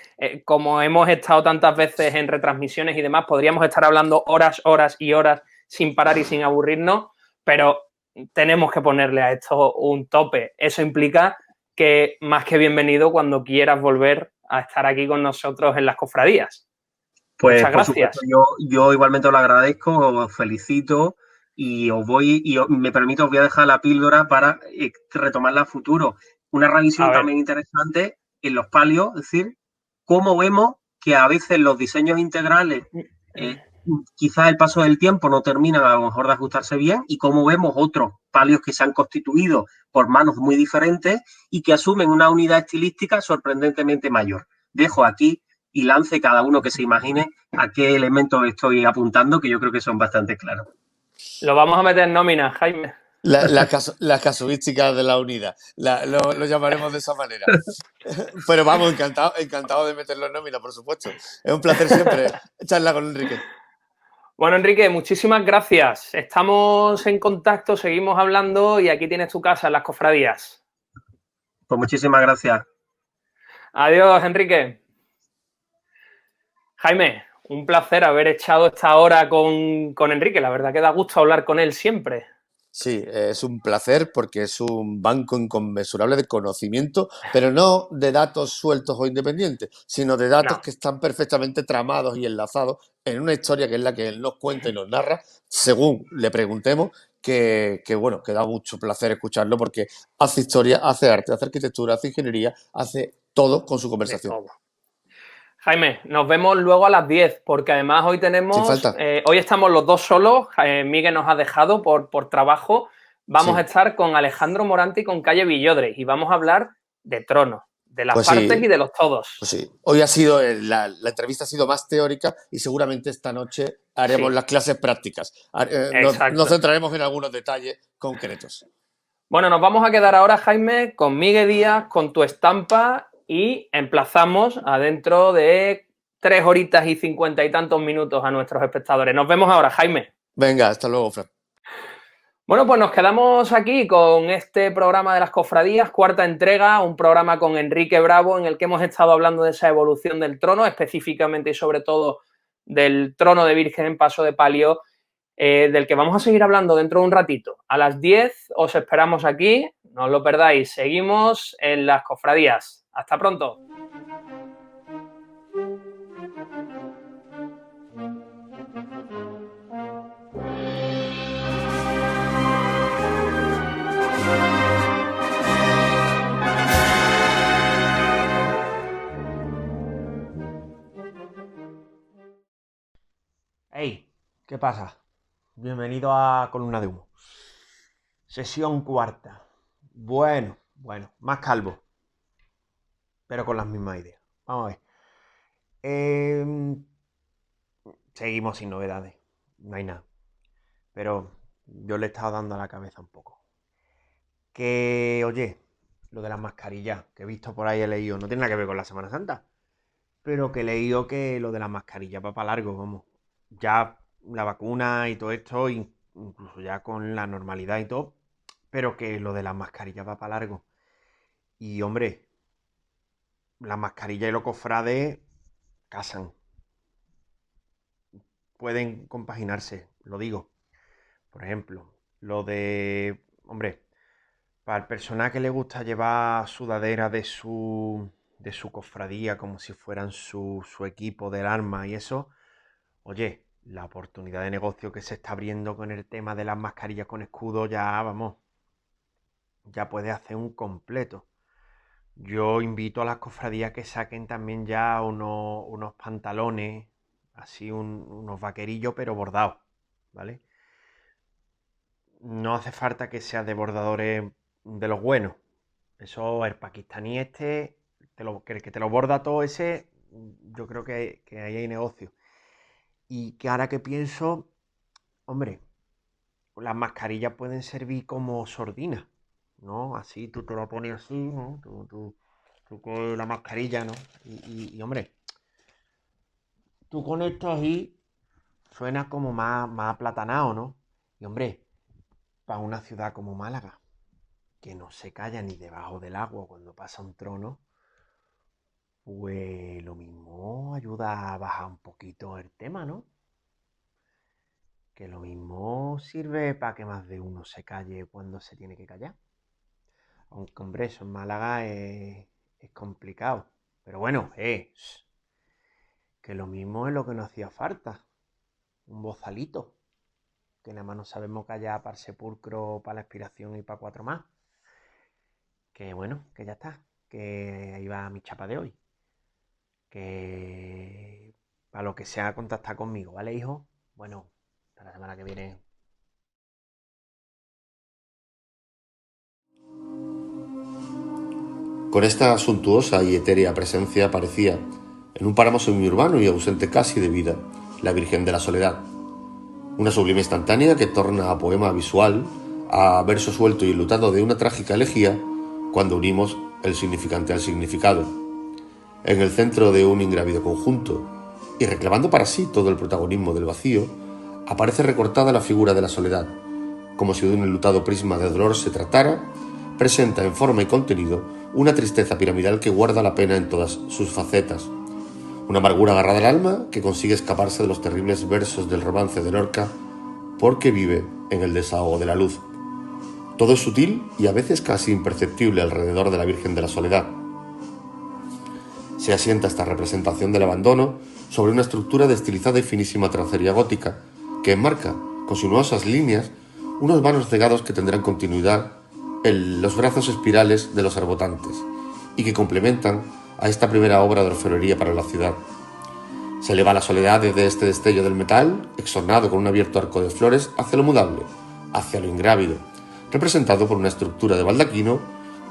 como hemos estado tantas veces en retransmisiones y demás, podríamos estar hablando horas, horas y horas sin parar y sin aburrirnos, pero tenemos que ponerle a esto un tope. Eso implica que más que bienvenido cuando quieras volver a estar aquí con nosotros en las cofradías. Pues Muchas por gracias. supuesto, yo igualmente os lo agradezco, os felicito y me permito, os voy a dejar la píldora para retomarla a futuro. Una revisión también interesante en los palios, es decir, cómo vemos que a veces los diseños integrales, quizás el paso del tiempo no terminan a lo mejor de ajustarse bien, y cómo vemos otros palios que se han constituido por manos muy diferentes y que asumen una unidad estilística sorprendentemente mayor. Dejo aquí y lance cada uno que se imagine a qué elementos estoy apuntando, que yo creo que son bastante claros. Lo vamos a meter en nómina, Jaime. Las casuísticas de la unidad, lo llamaremos de esa manera. Pero vamos, encantado de meterlo en nómina, por supuesto. Es un placer siempre charlar con Enrique. Bueno, Enrique, muchísimas gracias. Estamos en contacto, seguimos hablando y aquí tienes tu casa en las cofradías. Pues muchísimas gracias. Adiós, Enrique. Jaime, un placer haber echado esta hora con Enrique. La verdad que da gusto hablar con él siempre. Sí, es un placer porque es un banco inconmensurable de conocimiento, pero no de datos sueltos o independientes, sino de datos que están perfectamente tramados y enlazados en una historia que es la que él nos cuenta y nos narra, según le preguntemos, que bueno, que da mucho placer escucharlo porque hace historia, hace arte, hace arquitectura, hace ingeniería, hace todo con su conversación. Jaime, nos vemos luego a las 10, porque además hoy tenemos... Sin falta. Hoy estamos los dos solos, Miguel nos ha dejado por trabajo. Vamos Sí. a estar con Alejandro Morante y con Calle Villodre y vamos a hablar de Trono, de las Pues partes sí. y de los todos. Pues sí, hoy ha sido, la entrevista ha sido más teórica y seguramente esta noche haremos las clases prácticas. Nos centraremos en algunos detalles concretos. Bueno, nos vamos a quedar ahora, Jaime, con Miguel Díaz, con tu estampa y emplazamos adentro de 3 horitas y 50 y tantos minutos a nuestros espectadores. Nos vemos ahora, Jaime. Venga, hasta luego, Fran. Bueno, pues nos quedamos aquí con este programa de las cofradías, cuarta entrega, un programa con Enrique Bravo en el que hemos estado hablando de esa evolución del trono, específicamente y sobre todo del trono de Virgen en paso de palio, del que vamos a seguir hablando dentro de un ratito. A las 10 os esperamos aquí, no os lo perdáis, seguimos en las cofradías. Hasta pronto. Hey, ¿qué pasa? Bienvenido a Columna de Humo. Sesión cuarta. Bueno, más calvo. Pero con las mismas ideas. Vamos a ver. Seguimos sin novedades. No hay nada. Pero yo le he estado dando a la cabeza un poco. Que, oye, lo de las mascarillas, que he visto por ahí, he leído, no tiene nada que ver con la Semana Santa. Pero que he leído que lo de las mascarillas va para largo, vamos. Ya la vacuna y todo esto, incluso ya con la normalidad y todo, pero que lo de las mascarillas va para largo. Y hombre, las mascarillas y los cofrades casan. Pueden compaginarse, lo digo. Por ejemplo, lo de... Hombre, para el personal que le gusta llevar sudadera de su cofradía como si fueran su equipo del arma y eso, oye, la oportunidad de negocio que se está abriendo con el tema de las mascarillas con escudo ya, vamos, ya puede hacer un completo. Yo invito a las cofradías que saquen también ya unos pantalones, así unos vaquerillos pero bordados, ¿vale? No hace falta que sea de bordadores de los buenos. Eso, el pakistaní este, que te lo borda todo ese, yo creo que ahí hay negocio. Y que ahora que pienso, hombre, las mascarillas pueden servir como sordina, ¿no? Así tú te la pones así, ¿no? Tú con la mascarilla, ¿no? Y, hombre, tú con esto ahí suena como más aplatanado, ¿no? Y hombre, para una ciudad como Málaga, que no se calla ni debajo del agua cuando pasa un trono, pues lo mismo ayuda a bajar un poquito el tema, ¿no? Que lo mismo sirve para que más de uno se calle cuando se tiene que callar. Aunque, hombre, eso en Málaga es complicado. Pero bueno, que lo mismo es lo que nos hacía falta. Un bozalito. Que nada más no sabemos callar para el sepulcro, para la expiración y para 4 más. Que bueno, que ya está. Que ahí va mi chapa de hoy. Que para lo que sea contactar conmigo, ¿vale, hijo? Bueno, hasta la semana que viene. Con esta suntuosa y etérea presencia aparecía, en un páramo semiurbano y ausente casi de vida, la Virgen de la Soledad. Una sublime instantánea que torna a poema visual, a verso suelto y enlutado de una trágica elegía, cuando unimos el significante al significado. En el centro de un ingrávido conjunto, y reclamando para sí todo el protagonismo del vacío, aparece recortada la figura de la soledad, como si de un enlutado prisma de dolor se tratara, presenta en forma y contenido una tristeza piramidal que guarda la pena en todas sus facetas, una amargura agarrada al alma que consigue escaparse de los terribles versos del romance de Lorca porque vive en el desahogo de la luz. Todo es sutil y a veces casi imperceptible alrededor de la Virgen de la Soledad. Se asienta esta representación del abandono sobre una estructura de estilizada y finísima tracería gótica que enmarca con sinuosas líneas unos vanos cegados que tendrán continuidad en los brazos espirales de los arbotantes y que complementan a esta primera obra de orfebrería para la ciudad. Se eleva la soledad desde este destello del metal, exornado con un abierto arco de flores, hacia lo mudable, hacia lo ingrávido, representado por una estructura de baldaquino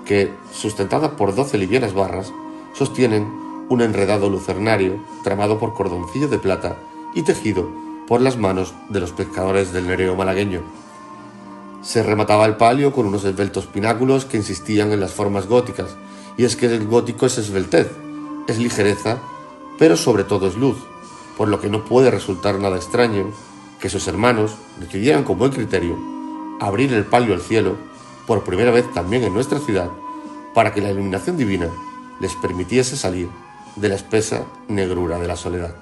que, sustentada por 12 livianas barras, sostienen un enredado lucernario tramado por cordoncillo de plata y tejido por las manos de los pescadores del Nereo malagueño. Se remataba el palio con unos esbeltos pináculos que insistían en las formas góticas, y es que el gótico es esbeltez, es ligereza, pero sobre todo es luz, por lo que no puede resultar nada extraño que sus hermanos decidieran con buen criterio abrir el palio al cielo, por primera vez también en nuestra ciudad, para que la iluminación divina les permitiese salir de la espesa negrura de la soledad.